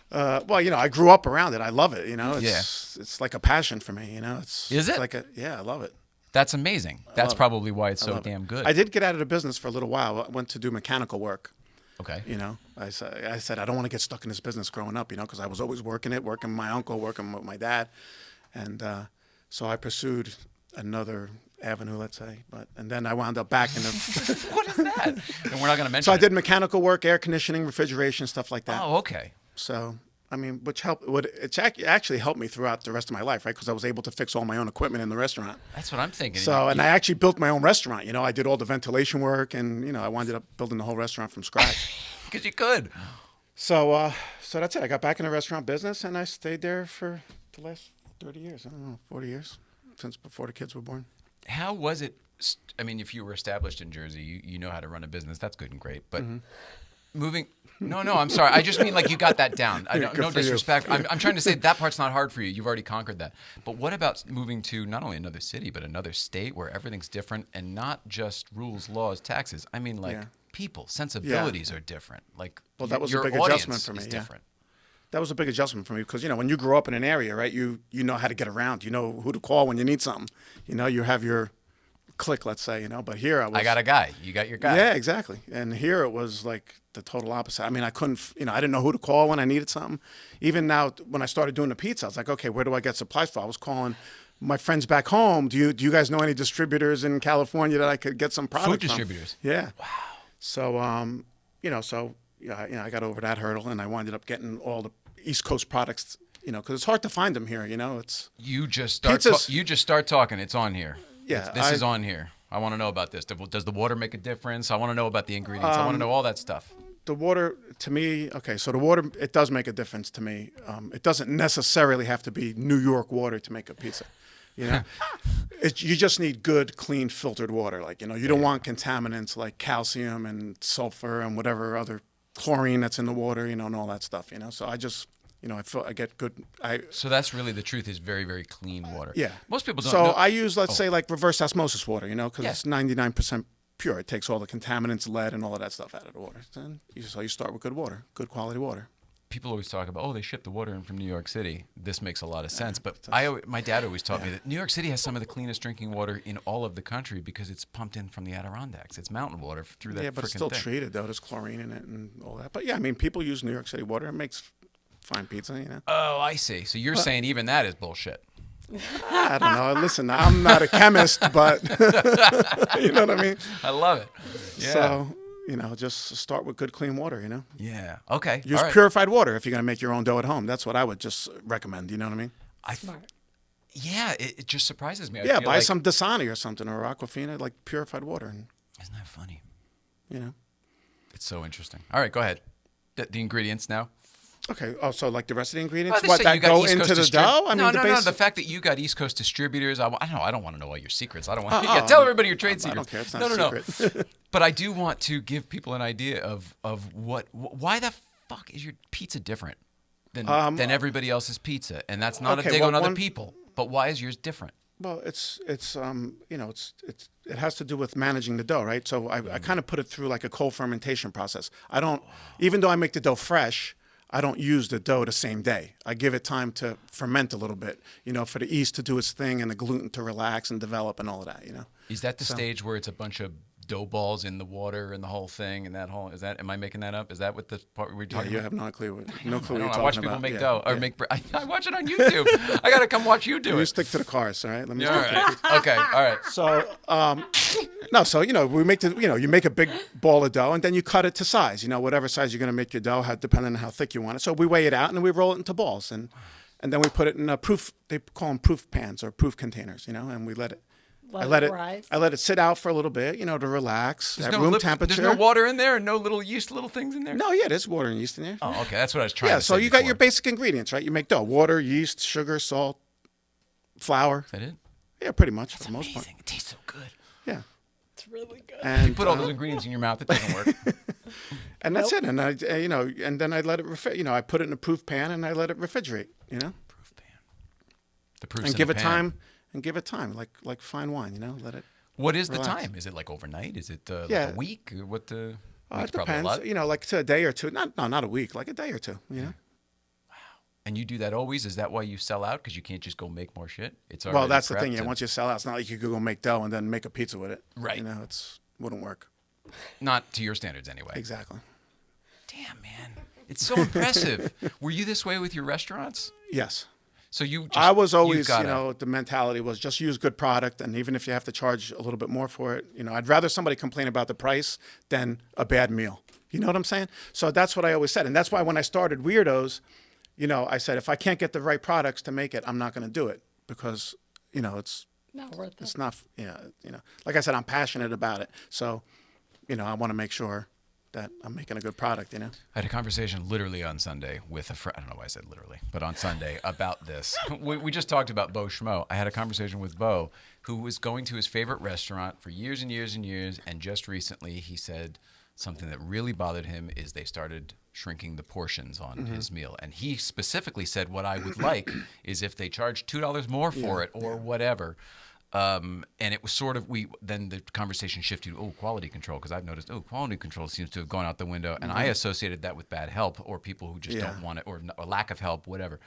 Well, I grew up around it. I love it. It's like a passion for me. It's Is it? Like I love it. That's amazing. That's love it. probably why it's I so love it. damn good. I did get out of the business for a little while. I went to do mechanical work. Okay. I said I don't want to get stuck in this business growing up. Because I was always working with my uncle, working with my dad, and so I pursued another avenue, let's say. And then I wound up back in the. What is that? And we're not going to mention So I it. did mechanical work, air conditioning, refrigeration, stuff like that. Oh, okay. So, which helped. It actually helped me throughout the rest of my life, right? Because I was able to fix all my own equipment in the restaurant. That's what I'm thinking. So, and I actually built my own restaurant. I did all the ventilation work, and I wound up building the whole restaurant from scratch. Because you could. So that's it. I got back in the restaurant business, and I stayed there for the last 30 years. I don't know, 40 years, since before the kids were born. How was it? If you were established in Jersey, you know how to run a business. That's good and great. But moving. No, I'm sorry. I just mean like you got that down. I don't. Good No for you. disrespect. I'm trying to say that part's not hard for you. You've already conquered that. But what about moving to not only another city but another state where everything's different and not just rules, laws, taxes. I mean, like Yeah. people, sensibilities are different. Like, Well, that was a your big audience adjustment for me, is yeah. different. That was a big adjustment for me because, when you grow up in an area, right, you know how to get around. You know who to call when you need something. You have your clique, let's say, But here I was. I got a guy. You got your guy. Yeah, exactly. And here it was like the total opposite. I couldn't, I didn't know who to call when I needed something. Even now, when I started doing the pizza, I was like, okay, where do I get supplies for? I was calling my friends back home. Do you guys know any distributors in California that I could get some product Food from? distributors. Yeah. Wow. So, I got over that hurdle, and I wound up getting all the East Coast products. Because it's hard to find them here. It's You just start. Pizzas- You just start talking. It's on here. Yeah, This is on here. I want to know about this. Does the water make a difference? I want to know about the ingredients. I want to know all that stuff. the water, to me, okay, so the water, it does make a difference to me. It doesn't necessarily have to be New York water to make a pizza. You know, you just need good, clean, filtered water. Like, you know, you don't want contaminants like calcium and sulfur and whatever other chlorine that's in the water, you know, and all that stuff, you know. So I just, you know, I get good. So that's really the truth, is very, very clean water. Yeah. Most people don't So know. I use, let's say, like reverse osmosis water, you know, because Yeah. it's 99% pure. It takes all the contaminants, lead, and all of that stuff out of the water. Then you start with good water, good quality water. People always talk about, they ship the water in from New York City. This makes a lot of sense. But my dad always taught me that New York City has some of the cleanest drinking water in all of the country because it's pumped in from the Adirondacks. It's mountain water through that. Yeah, but it's frickin' still thing. treated though. There's chlorine in it and all that. But yeah, I mean, people use New York City water. It makes fine pizza, you know. Oh, I see. So you're saying even that is bullshit. I don't know. Listen, I'm not a chemist, but you know what I mean. I love it. Yeah. So, you know, just start with good, clean water, you know. Yeah. Okay. Use All right. purified water if you're going to make your own dough at home. That's what I would just recommend, you know what I mean? Smart. Yeah, it just surprises me. I Yeah, feel buy like, some Dasani or something, or Aquafina, like purified water, and, Isn't that funny? you know. It's so interesting. All right, go ahead. The ingredients now. Okay. Oh, so like the rest of the ingredients, Well, what, so that you got go East Coast into the dough? I mean, no. basic- The fact that you got East Coast distributors, I don't know. I don't want to know all your secrets. I don't want. Oh, Tell everybody your trade I secrets. don't care. It's no, not a secret. But I do want to give people an idea of why the fuck is your pizza different than everybody else's pizza? And that's not okay, a dig well, on other one- people. But why is yours different? Well, it's you know, it has to do with managing the dough, right? So I kind of put it through like a cold fermentation process. I don't, even though I make the dough fresh, I don't use the dough the same day. I give it time to ferment a little bit, you know, for the yeast to do its thing and the gluten to relax and develop and all of that, you know. Is that the stage where it's a bunch of dough balls in the water and the whole thing and that whole? Am I making that up? Is that what the part we're Yeah, talking you about? have no clue what you're I talking watch people about. make Yeah, dough or yeah. make. I watch it on YouTube. I gotta come watch you do You it. stick to the cars, all right? Let me Yeah, all stick to the right. Okay. All right. So, no, so, you know, we make you make a big ball of dough and then you cut it to size, you know, whatever size you're going to make your dough, depending on how thick you want it. So we weigh it out and then we roll it into balls and then we put it in they call them proof pans or proof containers, you know, and we let it Rise. I let it sit out for a little bit, you know, to relax at no room lip- temperature. There's no water in there and no little yeast little things in there? No, yeah, there's water and yeast in there. Oh, okay. That's what I was trying Yeah, to say. so you got before. your basic ingredients, right? You make dough, water, yeast, sugar, salt, flour. Is that it? Yeah, pretty much for the most part. Amazing. It tastes so good. Yeah. It's really good. And You put all those ingredients in your mouth, it doesn't work. and that's it. And I, you know, and then I let it, you know, I put it in a proof pan and I let it refrigerate, you know, Proof pan. The proof's and in give the it pan. time, like fine wine, you know, let it. What is the Relax. time? Is it like overnight? Is it like Yeah. a week? Or what the? It Week's probably a depends, lot. you know, like to a day or two. Not a week, like a day or two, you know. And you do that always? Is that why you sell out? Because you can't just go make more shit? It's already Well, that's the thing. prepped Yeah, and- once you sell out, it's not like you could go make dough and then make a pizza with it. Right. You know, wouldn't work. Not to your standards anyway. Exactly. Damn, man. It's so impressive. Were you this way with your restaurants? Yes. So you just, I was you've always, gotta- you know, the mentality was just use good product, and even if you have to charge a little bit more for it, you know, I'd rather somebody complain about the price than a bad meal. You know what I'm saying? So that's what I always said, and that's why when I started Weirdoughs, you know, I said if I can't get the right products to make it, I'm not going to do it because, you know, it's Not worth it. not, you know, like I said, I'm passionate about it, so, you know, I want to make sure that I'm making a good product, you know. I had a conversation literally on Sunday with a friend. I don't know why I said literally, but on Sunday about this. We just talked about Bo Schmo. I had a conversation with Bo, who was going to his favorite restaurant for years and years and years, and just recently he said something that really bothered him is they started shrinking the portions on his meal. And he specifically said what I would like is if they charge $2 more for it or whatever. And it was sort of, then the conversation shifted to, quality control, because I've noticed, quality control seems to have gone out the window. And I associated that with bad help or people who just don't want it or lack of help, whatever.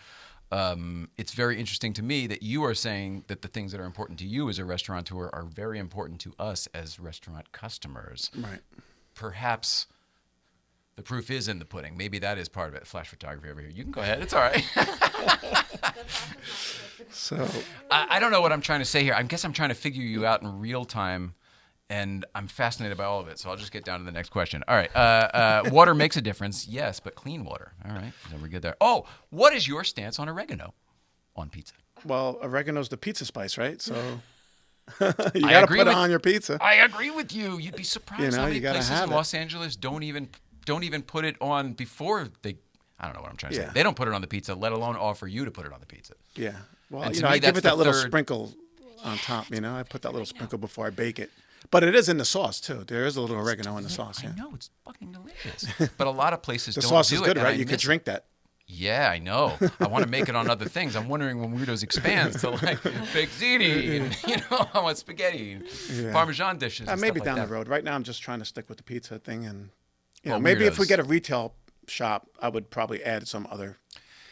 It's very interesting to me that you are saying that the things that are important to you as a restaurateur are very important to us as restaurant customers. Right. Perhaps The proof is in the pudding. Maybe that is part of it. Flash photography over here. You can go ahead. It's all right. So I don't know what I'm trying to say here. I guess I'm trying to figure you out in real time, and I'm fascinated by all of it. So I'll just get down to the next question. All right. Water makes a difference. Yes, but clean water. All right. Then we're good there. Oh, what is your stance on oregano on pizza? well, oregano's the pizza spice, right? So you I got to agree put it with- on your pizza. I agree with you. You'd be surprised You know, how many you gotta places have in it. Los Angeles don't even put it on before they. I don't know what I'm trying to say. Yeah. They don't put it on the pizza, let alone offer you to put it on the pizza. Yeah. Well, And you to know, me, I give that's it that the little third- sprinkle on top. You know, I put that little sprinkle before I bake it. But it is in the sauce too. There is a little oregano in the sauce. Yeah. I know, it's fucking delicious. But a lot of places The don't sauce do is it. good, and right? I You could miss it. drink that. Yeah, I know. I want to make it on other things. I'm wondering when Weirdos expands to like baked ziti and, you know, I want spaghetti and Yeah. Parmesan dishes. And Maybe stuff down like the road. Right now, I'm just trying to stick with the pizza thing, and you know, Well, maybe if we Weirdos. get a retail shop, I would probably add some other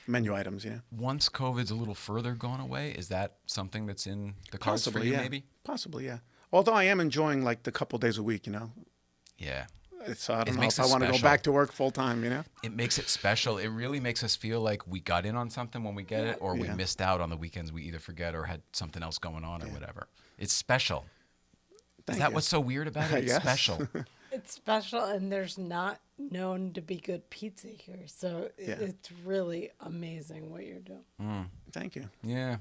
menu items. You know, Once COVID's a little further gone away, is that something that's in the cards for possibly, you? yeah. Maybe. Possibly, yeah. Although I am enjoying like the couple days a week. You know, Yeah. so I don't know makes if I it want to go special. back to work full time. You know. It makes it special. It really makes us feel like we got in on something when we get it, or we Yeah. missed out on the weekends we either forget or had something else going on or whatever. It's special. Thank Is that you. what's so weird about it? It's Yes. special. It's special, and there's not known to be good pizza here, so it's really amazing what you're doing. Thank you. Yeah.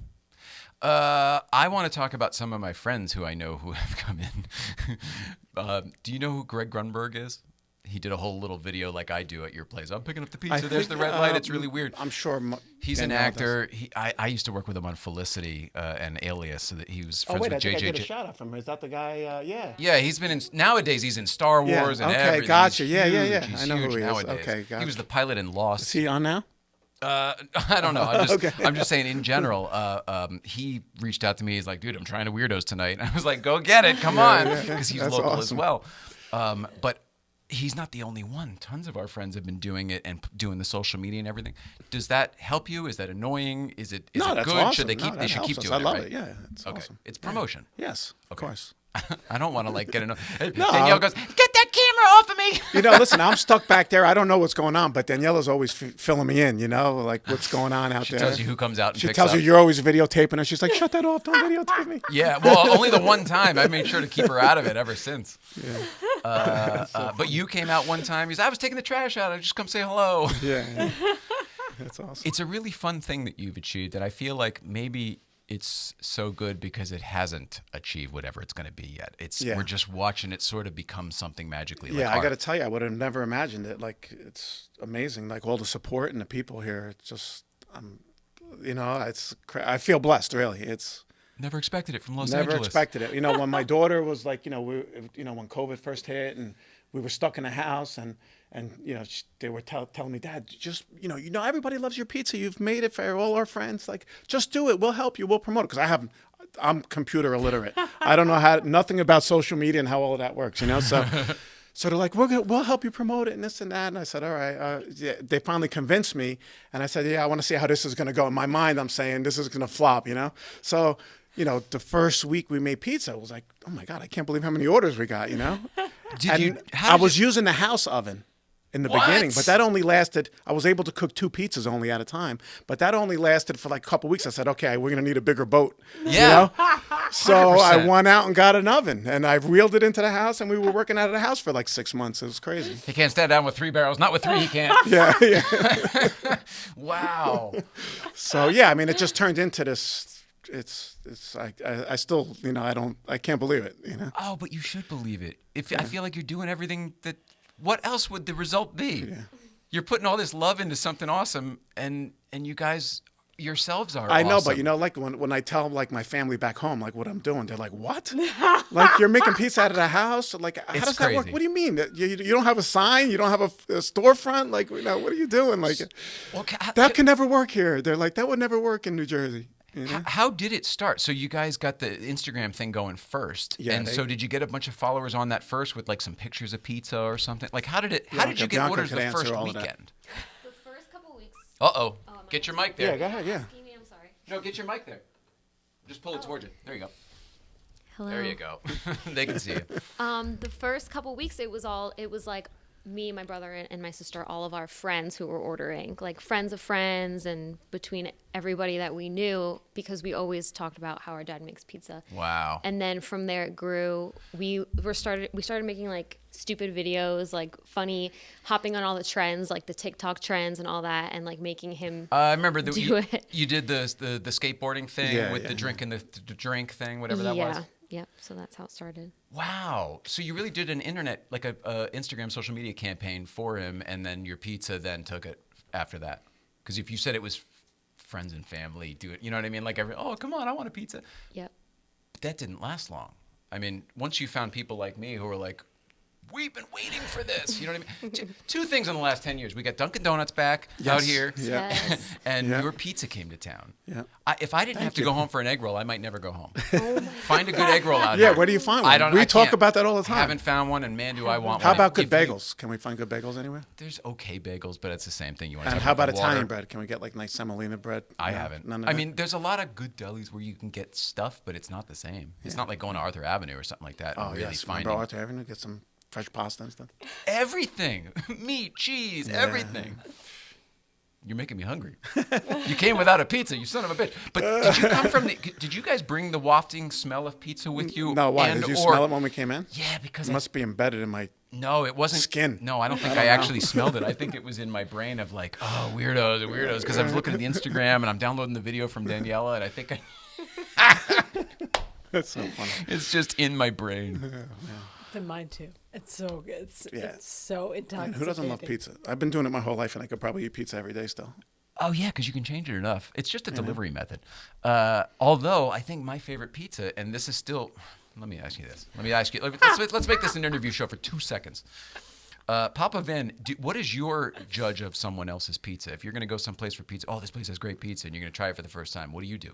I want to talk about some of my friends who I know who have come in. Do you know who Greg Grunberg is? He did a whole little video like I do at your place. I'm picking up the pizza. There's think, the red light. It's really weird. I'm sure. He's an Danielle does. actor. I used to work with him on Felicity and Alias. So that he was Oh friends wait, I with think I did a JJ. shout out from him. Is that the guy? Yeah. Yeah, he's been in. Nowadays, he's in Star Yeah, Wars and okay, everything. gotcha. He's Yeah, yeah, huge. yeah. He's I know who huge he is. nowadays. Okay, He gotcha. was the pilot in Lost. Is he on now? I don't know. Okay. I'm just saying in general. He reached out to me. He's like, "Dude, I'm trying to Weirdos tonight." I was like, "Go get it, come on," because he's That's local as awesome. well. But he's not the only one. Tons of our friends have been doing it and doing the social media and everything. Does that help you? Is that annoying? Is it No, it that's good? awesome. Should they No, keep? that They should helps keep us. doing I it, love right? it. Yeah, it's Okay, awesome. it's promotion. Yes, of course. I don't want to like get enough. Danielle goes, "Get that camera off of me." You know, listen, I'm stuck back there. I don't know what's going on, but Daniela's always filling me in, you know, like what's going on out She there. tells you who comes out and She picks tells up. you you're always videotaping her. She's like, shut that off. Don't videotape me. Yeah, well, only the one time. I made sure to keep her out of it ever since. But you came out one time. You said, "I was taking the trash out. I just come say hello." Yeah. That's awesome. It's a really fun thing that you've achieved, and I feel like maybe it's so good because it hasn't achieved whatever it's going to be yet. We're just watching it sort of become something magically. Yeah, like I got to art. tell you, I would have never imagined it. Like, it's amazing. Like, all the support and the people here. It's just, you know, I feel blessed, really. It's Never expected it from Los never Angeles. expected it. You know, when my daughter was like, you know, when COVID first hit and we were stuck in a house and you know, they were telling me, Dad, just, you know, everybody loves your pizza. You've made it for all our friends. Like, just do it. We'll help you. We'll promote it. Because I'm computer illiterate. I don't know nothing about social media and how all of that works, you know? So they're like, we'll help you promote it and this and that. And I said, all right. Yeah. They finally convinced me. And I said, yeah, I want to see how this is going to go. In my mind, I'm saying this is going to flop, you know? So, you know, the first week we made pizza, it was like, oh my God, I can't believe how many orders we got, you know? I was using the house oven in the beginning, but that only lasted, I was able to cook 2 pizzas only at a time, but that only lasted for like a couple weeks. I said, okay, we're going to need a bigger boat. Yeah. You know? So I 100%. went out and got an oven and I reeled it into the house and we were working out of the house for like 6 months. It was crazy. He can't stand down with 3 barrels. Not with 3, he can't. Yeah. Yeah. Wow. So yeah, I mean, it just turned into this, I still, you know, I can't believe it, you know? Oh, but you should believe it. I feel like you're doing everything that. What else would the result be? Yeah. You're putting all this love into something awesome, and you guys yourselves are. I know, awesome. but you know, like when I tell like my family back home, like what I'm doing, they're like, "What? Like you're making pizza out of the house? Like how It's does that work? crazy. What do you mean? You don't have a sign? You don't have a storefront? Like, you know, what are you doing? Like Well, that can never work here. They're like, that would never work in New Jersey. You know? How did it start? So you guys got the Instagram thing going first, Yeah, and so did you get a bunch of followers on that first with like some pictures of pizza or something? Like how did it? How did you get Bianca orders could the answer first all of that. weekend? The first couple weeks. Uh-oh. am I Get your on? mic there. Yeah, go ahead. Yeah. Asking me, I'm sorry. No, get your mic there. Just pull it towards you. There you go. Hello. There you go. They can see you. The first couple weeks, it was like me, my brother, and my sister, all of our friends who were ordering, like friends of friends, and between everybody that we knew, because we always talked about how our dad makes pizza. Wow. And then from there it grew. We started making like stupid videos, like funny, hopping on all the trends, like the TikTok trends and all that, and like making him. I remember do it. You did the skateboarding thing Yeah, with yeah, the drink and the drink thing, whatever that was. Yep. So that's how it started. Wow. So you really did an internet, like a Instagram social media campaign for him, and then your pizza then took it after that. Because if you said it was friends and family do it. You know what I mean? Like oh, come on, I want a pizza. Yep. But that didn't last long. I mean, once you found people like me who were like, we've been waiting for this. You know what I mean? Two things in the last 10 years. We got Dunkin' Donuts back out here. Yeah. Yes. And your pizza came to town. Yeah. If I didn't have to you. go home for an egg roll, I might never go home. Oh Find a good egg roll out here. Yeah, where do you find one? I don't. We I talk can't. about that all the time. Haven't found one, and man, do I want How one. about good If you- bagels? Can we find good bagels anywhere? There's okay bagels, but it's the same thing. You want to And talk how about the water. Italian bread? Can we get like nice semolina bread? I No, haven't. None of I that? mean, there's a lot of good delis where you can get stuff, but it's not the same. It's not like going to Arthur Avenue or something like that. oh and really yes, finding remember Arthur Avenue? Get some fresh pasta and stuff. everything, meat, cheese, everything. You're making me hungry. You came without a pizza, you son of a bitch. But did you come from the? Did you guys bring the wafting smell of pizza with you? No, why? And, Did you or, smell it when we came in? Yeah, because It must be embedded in my. no, it wasn't Skin. No, I don't think I actually smelled it. I think it was in my brain of like, oh, weirdos, because I was looking at the Instagram and I'm downloading the video from Daniela, and I think That's so funny. it's just in my brain. It's in mine too. It's so good. It's, Yeah. it's so intoxicating. Who doesn't love pizza? I've been doing it my whole life, and I could probably eat pizza every day still. Oh yeah, because you can change it enough. It's just a delivery method. Although I think my favorite pizza, and this is still, let me ask you this. Let's make this an interview show for 2 seconds. Papa Vin, what is your judge of someone else's pizza? If you're going to go someplace for pizza, oh, this place has great pizza, and you're going to try it for the first time, what do you do?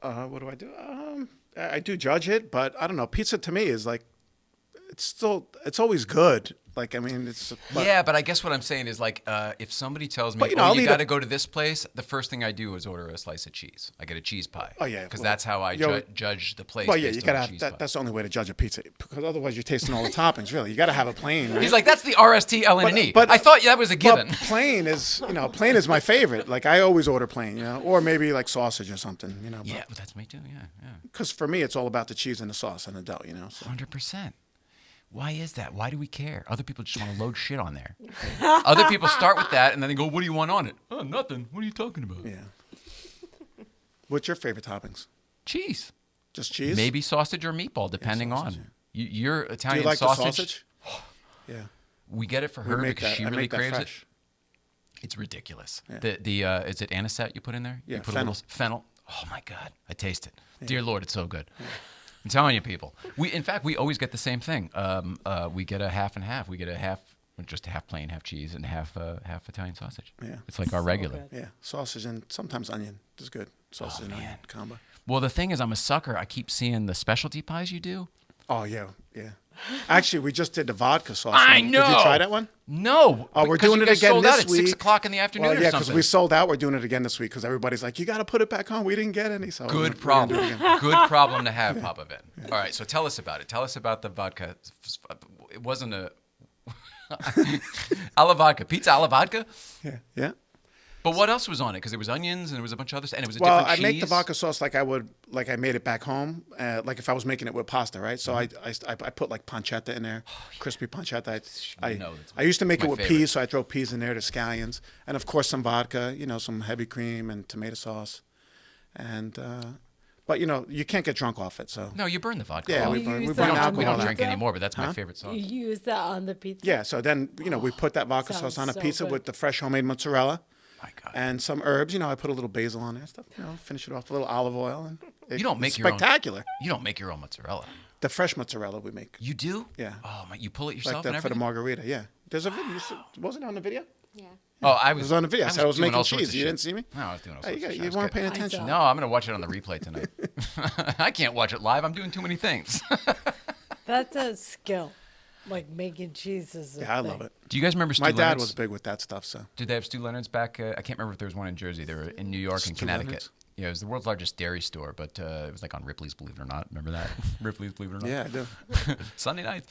What do I do? I do judge it, but I don't know. Pizza to me is like, it's always good. Like, I mean, it's. Yeah, but I guess what I'm saying is like, if somebody tells me, But, you know, I'll you eat got to go to this place, the first thing I do is order a slice of cheese. I get a cheese pie. Oh, yeah, because well, that's how I judge the place. Well, yeah, based you on gotta the have cheese that. pie. That's the only way to judge a pizza, because otherwise you're tasting all the toppings. Really, you gotta have a plain. Right? He's like, that's the RST LNE. But I thought that was a given. But plain is, plain is my favorite. Like I always order plain, or maybe like sausage or something, Yeah, but that's me too. Yeah. Because for me, it's all about the cheese and the sauce and the dough, So. 100%. Why is that? Why do we care? Other people just want to load shit on there. Other people start with that and then they go, what do you want on it? Oh, nothing. What are you talking about? Yeah. What's your favorite toppings? Cheese. Just cheese? Maybe sausage or meatball, depending sausage, on. Your Do Italian you like sausage. the sausage? Yeah. We get it for her We make because that. she I really make that craves fresh. it. It's ridiculous. Yeah. The is it anisette you put in there? Yeah, You put fennel. a little fennel. Oh my God, I taste it. Dear Lord, it's so good. Yeah. I'm telling you, people. In fact, we always get the same thing. We get a half and half. We get just half plain, half cheese, and half Italian sausage. Yeah. It's like our regular. good. Yeah. Sausage and sometimes onion is good. Sausage and onion combo. Well, the thing is, I'm a sucker. I keep seeing the specialty pies you do. Oh, yeah. Yeah. Actually, we just did the vodka sauce. I one. know. Did you try that one? No. Oh, we're because doing you it guys again sold this out at week. 6 o'clock in the afternoon Well, yeah, or because something. we sold out. We're doing it again this week because everybody's like, you got to put it back on. We didn't get any. So Good we're gonna problem. do it again. Good problem to have, Papa Vin. All right, so tell us about it. Tell us about the vodka. It wasn't a alla vodka pizza, alla vodka. Yeah. Yeah. But what else was on it? Because there was onions and there was a bunch of other stuff, and it was a Well, different I cheese. make the vodka sauce like I made it back home, like if I was making it with pasta, right? So I put like pancetta in there, crispy pancetta. I used to make my it with favorite. peas, so I throw peas in there, the scallions, and of course some vodka, some heavy cream and tomato sauce, and but you can't get drunk off it, so. No, you burn the vodka. Yeah, off. we You burn use we that alcohol. on the don't pizza? drink anymore, but that's my favorite sauce. You use that on the pizza? Yeah, so then we put that vodka Sounds sauce on a so pizza good. with the fresh homemade mozzarella. My God. And some herbs, I put a little basil on there, stuff. Finish it off with a little olive oil, and You don't make it's your own- spectacular. You don't make your own mozzarella. The fresh mozzarella we make, You do? Yeah. Oh my! You pull it like yourself that and for the everything. margarita. Yeah, there's a video. Wasn't it on the video? Yeah. Oh, I It was on the video. I said I was doing making all sorts cheese. of You shit. didn't see me? No, I was doing all Hey, sorts of shit. I you was weren't kidding. paying attention. No, I'm gonna watch it on the replay tonight. I can't watch it live. I'm doing too many things. That's a skill. Like making cheese is a Yeah, I thing. love it. Do you guys remember Stu My dad Leonard's? was big with that stuff, so. Did they have Stu Leonard's back? I can't remember if there was one in Jersey. They were in New York and Stu Connecticut. Leonard's? Yeah, it was the world's largest dairy store, but it was like on Ripley's Believe It or Not. Remember that? Ripley's Believe It or Not. Yeah, I do. Sunday nights.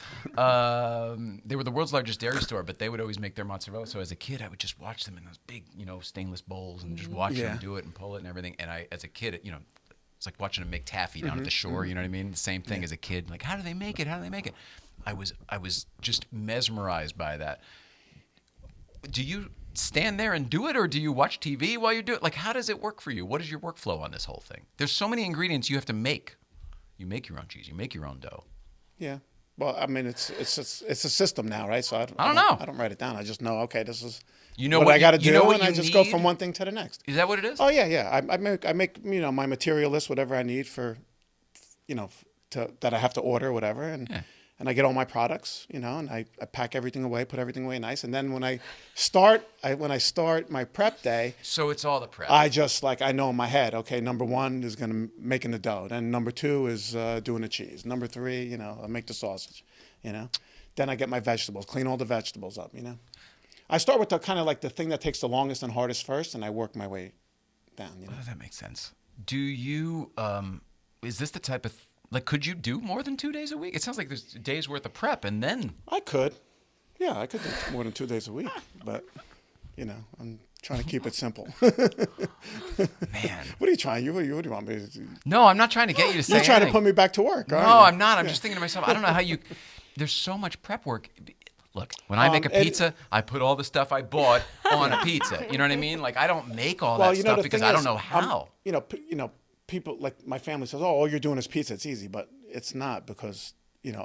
They were the world's largest dairy store, but they would always make their mozzarella. So as a kid, I would just watch them in those big, stainless bowls and just watch them Yeah. do it and pull it and everything. And as a kid, it's like watching them make taffy down at the shore. You know what I mean? The same thing as a kid. Like, how do they make it? How do they make it? I was just mesmerized by that. Do you stand there and do it, or do you watch TV while you do it? Like, how does it work for you? What is your workflow on this whole thing? There's so many ingredients you have to make. You make your own cheese. You make your own dough. Yeah. Well, I mean, it's a system now, right? So I don't know. I don't write it down. I just know, okay, this is You know what what I got to you know do, what and you I just go need? from one thing to the next. Is that what it is? Oh yeah. I make my material list, whatever I need for, that I have to order, whatever, and I get all my products, and I pack everything away, put everything away nice, and then when I start my prep day, So it's all the prep. I just I know in my head, okay, number 1 is making the dough, then number 2 is doing the cheese, number 3, I make the sausage, then I get my vegetables, clean all the vegetables up, I start with the kind of the thing that takes the longest and hardest first, and I work my way down. Oh, that makes sense. Do you? Is this the type of could you do more than 2 days a week? It sounds like there's days worth of prep, and then I could, yeah, I could do more than 2 days a week, but I'm trying to keep it simple. man. What are you trying? What do you want me to do? No, I'm not trying to get you to say. You're trying to anything. put me back to work. No, aren't you? I'm not. I'm just thinking to myself. I don't know how you. There's so much prep work. Look, when I make a pizza, I put all the stuff I bought on a pizza. You know what I mean? I don't make all that stuff because I don't know how. People my family says, "Oh, all you're doing is pizza. It's easy," but it's not because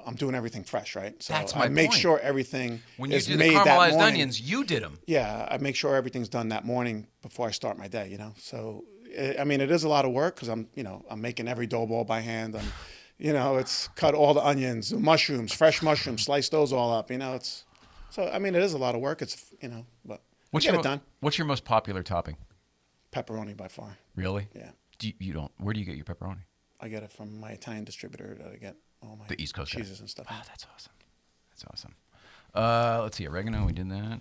I'm doing everything fresh, right? So That's my I make point. sure everything When you is do the made that caramelized morning. onions, you did them. Yeah, I make sure everything's done that morning before I start my day. So I mean, it is a lot of work because I'm making every dough ball by hand. It's cut all the onions, the mushrooms, fresh mushrooms, slice those all up. So I mean, it is a lot of work. It's but What's get your it done. What's your most popular topping? Pepperoni by far. Really? Yeah, You don't. Where do you get your pepperoni? I get it from my Italian distributor. That I get all my The East Coast guy. cheeses and stuff. Oh, that's awesome. That's awesome. Let's see, oregano. We did that.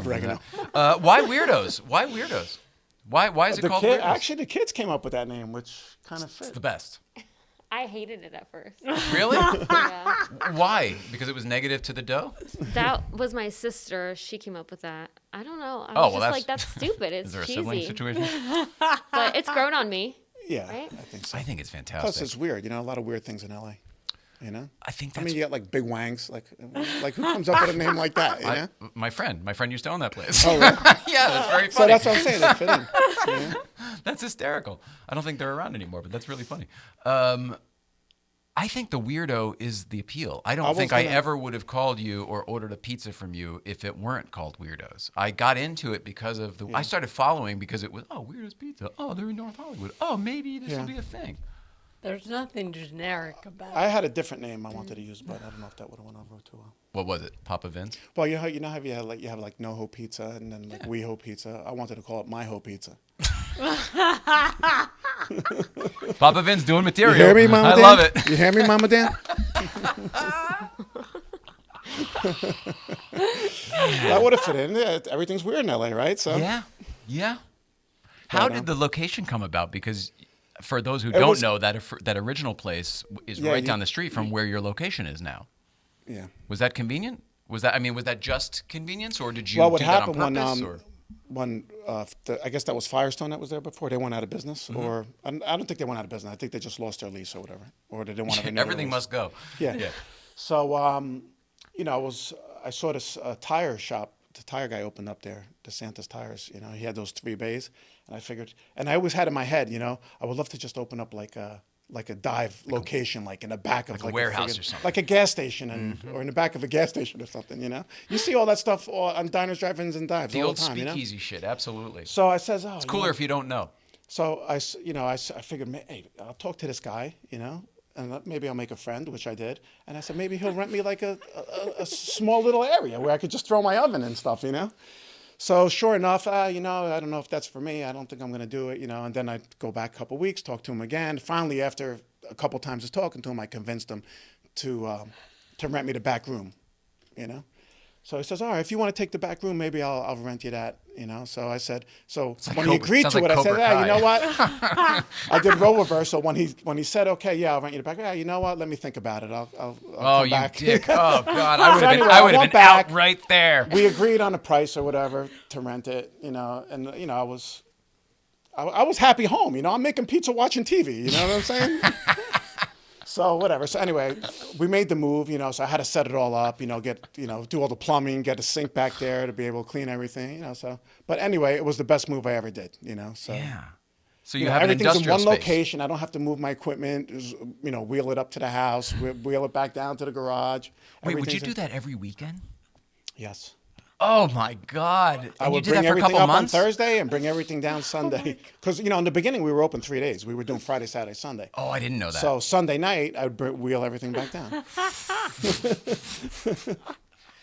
Oregano. Why Weirdos? Why Weirdos? Why is it called Weirdos? Actually, the kids came up with that name, which kind of It's fit. the best. I hated it at first. Really? Yeah. Why? Because it was negative to the dough? That was my sister. She came up with that. I don't know. I Oh, was well, just that's- that's stupid. It's Is there a cheesy. sibling situation? But it's grown on me. Yeah, Right? I think so. I think it's Plus, fantastic. it's weird. A lot of weird things in LA. I think I that's mean, you got big wangs. Who comes up with a name like that? my friend. My friend used to own that place. Oh, really? Yeah, that's very funny. So that's what I'm saying. They fit in. That's hysterical. I don't think they're around anymore, but that's really funny. I think the weirdo is the appeal. I don't think I ever would have called you or ordered a pizza from you if it weren't called Weirdos. I got into it because of the. I started following because it was Weirdos Pizza. Oh, they're in North Hollywood. Oh, maybe this will be a thing. There's nothing generic about I it. had a different name I wanted to use, but I don't know if that would have went over too well. What was it? Papa Vin's? Well, how you have NoHo Pizza and then WeHo Pizza. I wanted to call it MyHo Pizza. Papa Vin's doing material. You hear me, Mama I Dan? love it. You hear me, Mama Dan? That would have fit in. Yeah, everything's weird in LA, right? So Yeah. How did the location come about? Because for those who don't know, that original place is right down the street from where your location is now. Yeah. Was that convenient? Was that just convenience, or did you Well, what do that on happened purpose? when I guess that was Firestone that was there before. They went out of business, or I don't think they went out of business. I think they just lost their lease or whatever, or they didn't want to renew. Everything must go. Yeah. So I saw this tire shop. The tire guy opened up there, DeSantis Tires. He had those 3 bays, and I figured, and I always had in my head, I would love to just open up like a dive location, in the back of a warehouse or something. like a gas station, or in the back of a gas station or something. You see all that stuff on diners, drive-ins, and dives The all old the time. speakeasy shit, absolutely. So I says, It's cooler if you don't know. So I figured, hey, I'll talk to this guy, and maybe I'll make a friend, which I did. And I said, maybe he'll rent me a small little area where I could just throw my oven and stuff, So sure enough, I don't know if that's for me. I don't think I'm going to do it, And then I'd go back a couple of weeks, talk to him again. Finally, after a couple of times of talking to him, I convinced him to rent me the back room, So he says, all right, if you want to take the back room, maybe I'll rent you that, So I said, when he agreed to it, I said, you know what? I did role reverse. So when he said, okay, yeah, I'll rent you the back. Yeah, you know what? Let me think about it. I'll come back. Dick. Oh, God. I would anyway, have went been out back. right there. We agreed on a price or whatever to rent it, and I was happy home. I'm making pizza watching TV. You know what I'm saying? So whatever. So anyway, we made the move, so I had to set it all up, get, do all the plumbing, get a sink back there to be able to clean everything, so, but anyway, it was the best move I ever did, so. Yeah. So you have an everything's in industrial one space. location. I don't have to move my equipment. Wheel it up to the house, wheel it back down to the garage. Wait, would you Everything's do that every weekend? Yes. Oh my God! I And you would did bring that for a everything couple up months. on Thursday and bring everything down Sunday. Because, in the beginning, we were open 3 days. We were doing Friday, Saturday, Sunday. Oh, I didn't know that. So Sunday night, I would wheel everything back down.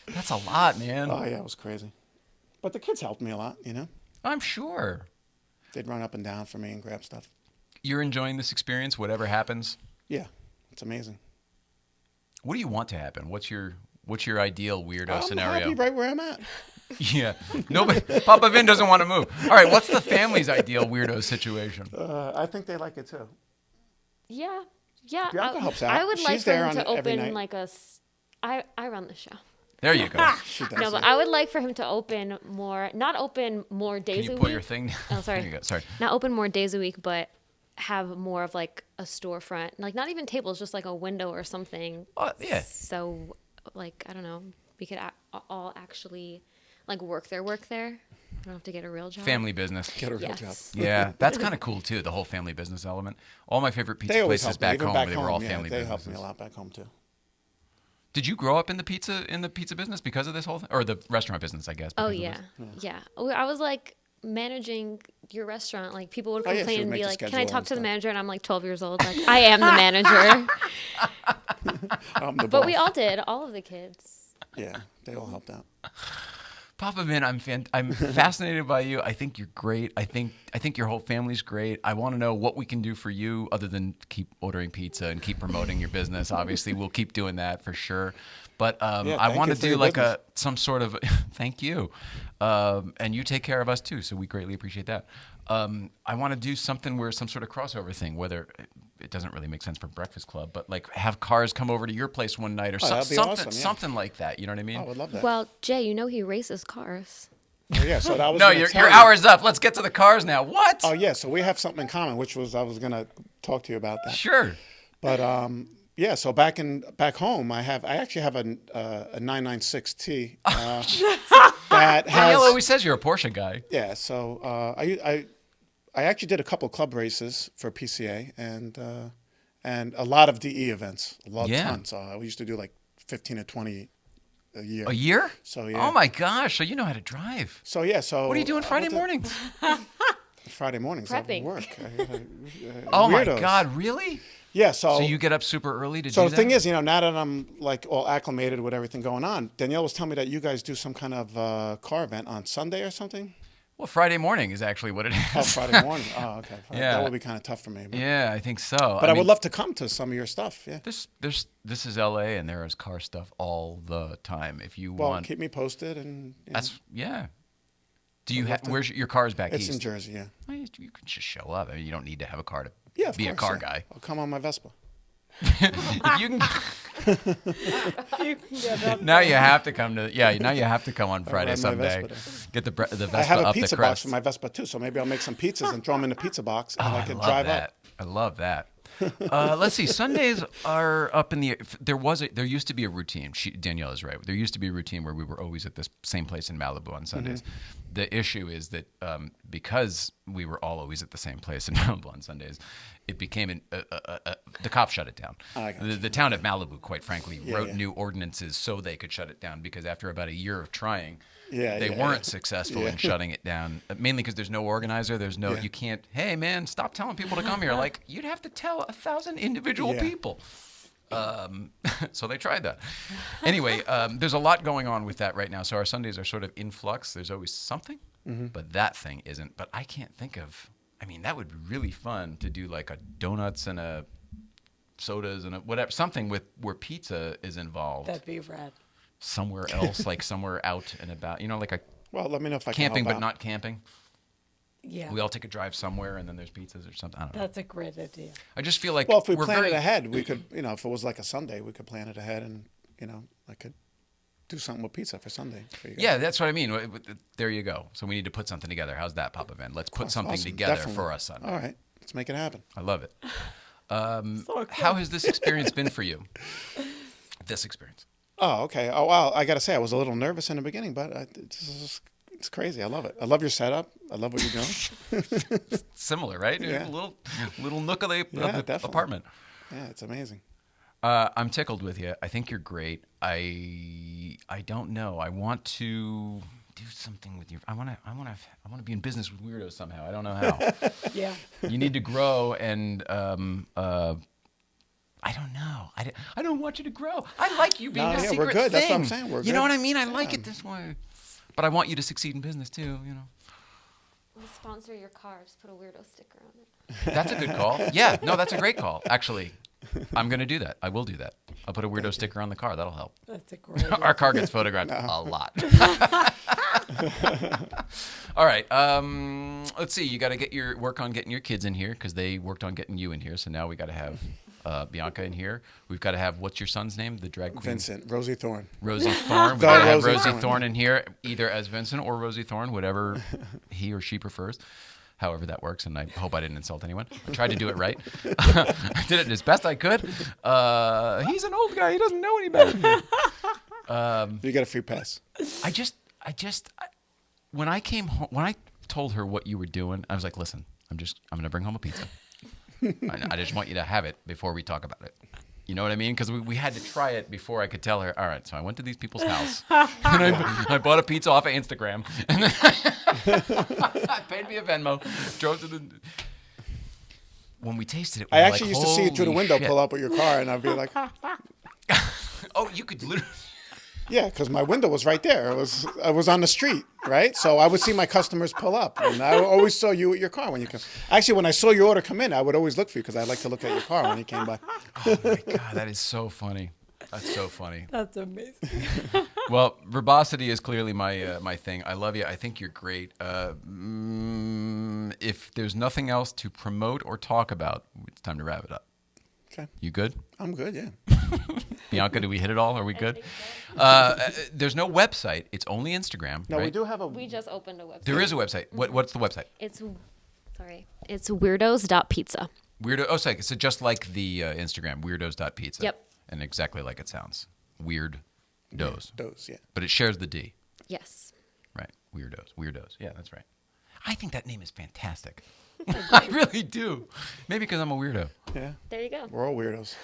That's a lot, man. Oh, yeah, it was crazy. But the kids helped me a lot, I'm sure. They'd run up and down for me and grab stuff. You're enjoying this experience, whatever happens. Yeah, it's amazing. What do you want to happen? What's your ideal weirdo I'm scenario? happy right where I'm at. Yeah. Nobody. Papa Vin doesn't want to move. All right. What's the family's ideal weirdo situation? I think they like it too. Yeah. Bianca helps out. I would like She's for there him to every open night. like I run the show. There you go. She does. No, but I would like for him to open more, not open more days Can you a pull week. your thing? Oh, sorry. There you go. Sorry. Not open more days a week, but have more of like a storefront, like not even tables, just like a window or something. Yeah. So, like, I don't know, we could all actually like work there. I don't have to get a real job. Family business. Get a real job. Yes. Yeah, that's kind of cool too. The whole family business element. All my favorite pizza They always places help me. back Even home, back they home, were all yeah, family they businesses. helped me a lot back home too. Did you grow up in the pizza business because of this whole thing, or the restaurant business? I guess. Oh because of yeah, this? yeah. I was like managing your restaurant. Like people would Oh, yeah, she complain would and make be the like, "Can I schedule talk and to the stuff. manager?" And I'm like 12 years old. Like I am the manager. I'm the But we boss. all did. All of the kids. Yeah, they all helped out. Papa Vin, I'm fascinated by you. I think you're great. I think your whole family's great. I want to know what we can do for you other than keep ordering pizza and keep promoting your business. Obviously, we'll keep doing that for sure. But I thank want you to for do your like business. some sort of thank you, and you take care of us too. So we greatly appreciate that. I want to do something where some sort of crossover thing, whether it doesn't really make sense for Breakfast Club, but like have cars come over to your place one night or that'd be something, awesome, yeah. something like that. You know what I mean? I would love that. Well, Jay, you know he races cars. Oh, yeah, so that was No, gonna your tell you. hour's up. Let's get to the cars now. What? Oh yeah, so we have something in common, which was I was gonna talk to you about that. Sure. But yeah, so back home, I actually have a 996T that Danielle has always says you're a Porsche guy. yeah. So I actually did a couple club races for PCA and a lot of DE events, Yeah. tons. We used to do like 15 to 20 a year. A year? So yeah. Oh my gosh! So you know how to drive. So yeah, so What are you doing Friday about the- mornings? Friday mornings I Prepping. work. Oh my Weirdos. God! Really? Yeah, So you get up super early to So do the that? thing is, now that I'm like all acclimated with everything going on, Danielle was telling me that you guys do some kind of car event on Sunday or something. Well, Friday morning is actually what it is. Oh, Friday morning. Oh, okay. Yeah. That would be kind of tough for me. But, Yeah, I think so. but I would love to come to some of your stuff. Yeah. This is LA, and there is car stuff all the time. If you Well, want, keep me posted, and that's yeah. Do you I'd have love to- where's your car's back it's east? in Jersey. Yeah. Well, you can just show up. I mean, you don't need to have a car to Yeah. Of be course, a car yeah. guy. I'll come on my Vespa. If you can, You can get up now you have to come to now you have to come on Friday ride my someday. Vespa Get the Vespa I have a up the pizza box crest. for my Vespa too, so maybe I'll make some pizzas and throw them in the pizza box, and I I could love drive that. up. I love that. Let's see. Sundays are up in the. There used to be a routine. Danielle is right. There used to be a routine where we were always at this same place in Malibu on Sundays. Mm-hmm. The issue is that because we were all always at the same place in Malibu on Sundays, it became the cops shut it down. I got The town of Malibu, quite frankly, wrote yeah. new ordinances so they could shut it down because after about a year of trying. Yeah, they yeah, weren't yeah. successful Yeah. in shutting it down, mainly because there's no organizer. There's no, Yeah. you can't, hey man, stop telling people to come here. Like, you'd have to tell 1,000 individual Yeah. people. So they tried that. Anyway, there's a lot going on with that right now. So our Sundays are sort of in flux. There's always something, but that thing isn't. But I can't think of, I mean, that would be really fun to do like a donuts and a sodas and a whatever, something where pizza is involved. That'd be rad. Somewhere else, like somewhere out and about, like a Well, let me know if I can camping help but out. not camping. Yeah. We all take a drive somewhere and then there's pizzas or something. I don't know. That's a great idea. I just feel like Well, if we we're plan very it ahead, we could, if it was like a Sunday, we could plan it ahead, and I could do something with pizza for Sunday for you guys. Yeah, that's what I mean. There you go. So we need to put something together. How's that, Papa Vin? Let's put something Awesome, together definitely. for us Sunday. All right, let's make it happen. I love it. So How has this experience been for you? This experience. Oh, okay. Oh, wow. I got to say, I was a little nervous in the beginning, but It's crazy. I love it. I love your setup. I love what you're doing. Similar, right? Yeah. A little nook of the Definitely. apartment. Yeah, it's amazing. I'm tickled with you. I think you're great. I don't know. I want to do something with you. I want to be in business with Weirdos somehow. I don't know how. Yeah. You need to grow, and I don't know. I don't want you to grow. I like you being a secret we're good. thing. That's what I'm saying. We're You know good. what I mean? I like it this way. But I want you to succeed in business too, you know. We'll sponsor your car. Just put a weirdo sticker on it. That's a good call. Yeah, no, that's a great call. Actually, I'm going to do that. I will do that. I'll put a weirdo sticker on the car. That'll help. That's a great. Our car gets photographed a lot. All right. Let's see. You got to work on getting your kids in here because they worked on getting you in here. So now we got to have Bianca in here. We've got to have, what's your son's name? The drag queen? Vincent, Rosie Thorne. Rosie Thorne. We've got to have Rosie Rosie Thorne. Thorne in here, either as Vincent or Rosie Thorne, whatever he or she prefers. However that works, and I hope I didn't insult anyone. I tried to do it right. I did it as best I could. He's an old guy. He doesn't know any better. You get a free pass. When I came home, when I told her what you were doing, I was like, listen, I'm going to bring home a pizza. I just want you to have it before we talk about it. You know what I mean? Because we had to try it before I could tell her, all right, so I went to these people's house. And I bought a pizza off of Instagram. And then I paid me a Venmo. Drove to the... When we tasted it, we I were actually like, used to see you through the "Holy window, shit." pull up with your car, and I'd be like, Oh, you could literally... yeah, because my window was right there. I was on the street, right? So I would see my customers pull up, and I always saw you at your car when you come. Actually, when I saw your order come in, I would always look for you because I like to look at your car when you came by. Oh, my God, that is so funny. That's so funny. That's amazing. Well, verbosity is clearly my thing. I love you. I think you're great. If there's nothing else to promote or talk about, it's time to wrap it up. Okay. You good? I'm good, yeah. Bianca, do we hit it all? Are we good? There's no website. It's only Instagram. No, right? we do have a... We just opened a website. There is a website. What's the website? It's Weirdoughs.pizza. Sorry. So just like the Instagram, Weirdoughs.pizza. Yep. And exactly like it sounds. Weird Doughs. Those, yeah. But it shares the D. Yes. Right. Weirdos. Yeah, that's right. I think that name is fantastic. I really do. Maybe because I'm a weirdo. Yeah. There you go. We're all weirdos.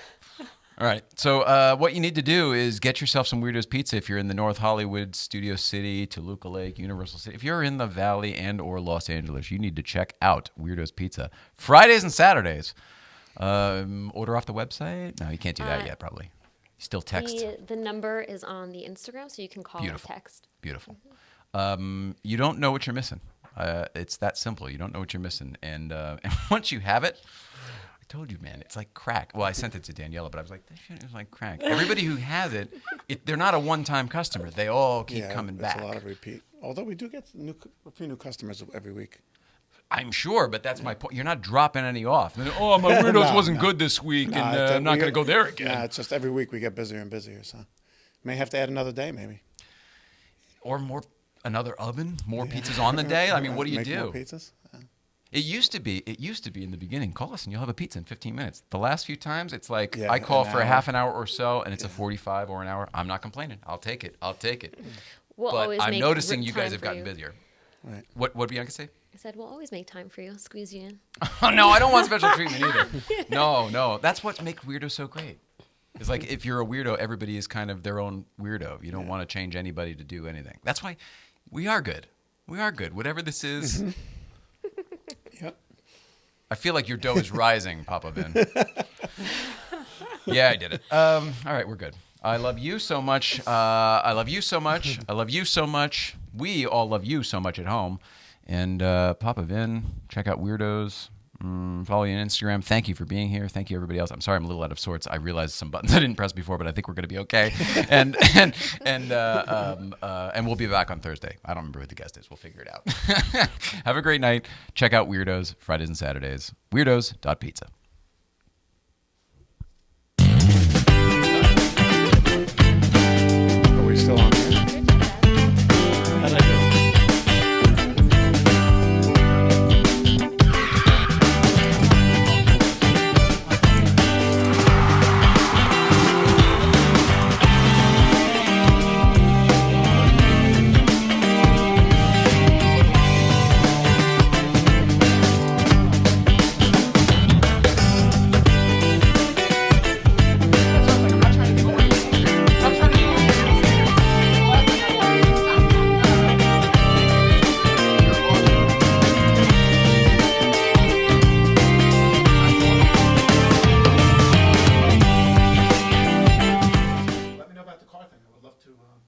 All right. So what you need to do is get yourself some Weirdoughs Pizza if you're in the North Hollywood, Studio City, Toluca Lake, Universal City. If you're in the Valley and or Los Angeles, you need to check out Weirdoughs Pizza. Fridays and Saturdays. Order off the website? No, you can't do that yet, probably. Still text. The number is on the Instagram, so you can call Beautiful. or text. Beautiful. You don't know what you're missing. It's that simple. You don't know what you're missing. And once you have it, I told you, man, it's like crack. Well, I sent it to Daniela, but I was like, this shit is like crack. Everybody who has it, they're not a one-time customer. They all keep coming back. It's a lot of repeat. Although we do get a few new customers every week. I'm sure, but that's my point. You're not dropping any off. And then, oh, my Weirdos wasn't good this week, and I'm not going to go there again. Nah, it's just every week we get busier and busier. So may have to add another day, maybe. Or another oven, more pizzas on the day. I mean, what do you Make do? more pizzas? It used to be in the beginning, call us and you'll have a pizza in 15 minutes. The last few times, it's like Yeah, I call an for a hour. half an hour or so, and it's a 45 or an hour. I'm not complaining. I'll take it. We'll But always I'm make noticing you guys time have for gotten you. busier. Right. What Bianca say? I said, we'll always make time for you. Squeeze you in. Oh, no, I don't want special treatment either. No. That's what makes Weirdos so great. It's like if you're a weirdo, everybody is kind of their own weirdo. You don't want to change anybody to do anything. That's why we are good. We are good. Whatever this is. Yep. I feel like your dough is rising, Papa Vin. Yeah, I did it. All right, we're good. I love you so much. I love you so much. I love you so much. We all love you so much at home. And Papa Vin, check out Weirdos. Follow you on Instagram. Thank you for being here. Thank you, everybody else. I'm sorry I'm a little out of sorts. I realized some buttons I didn't press before, but I think we're going to be okay. And we'll be back on Thursday. I don't remember who the guest is. We'll figure it out. Have a great night. Check out Weirdos Fridays and Saturdays. Weirdos.pizza.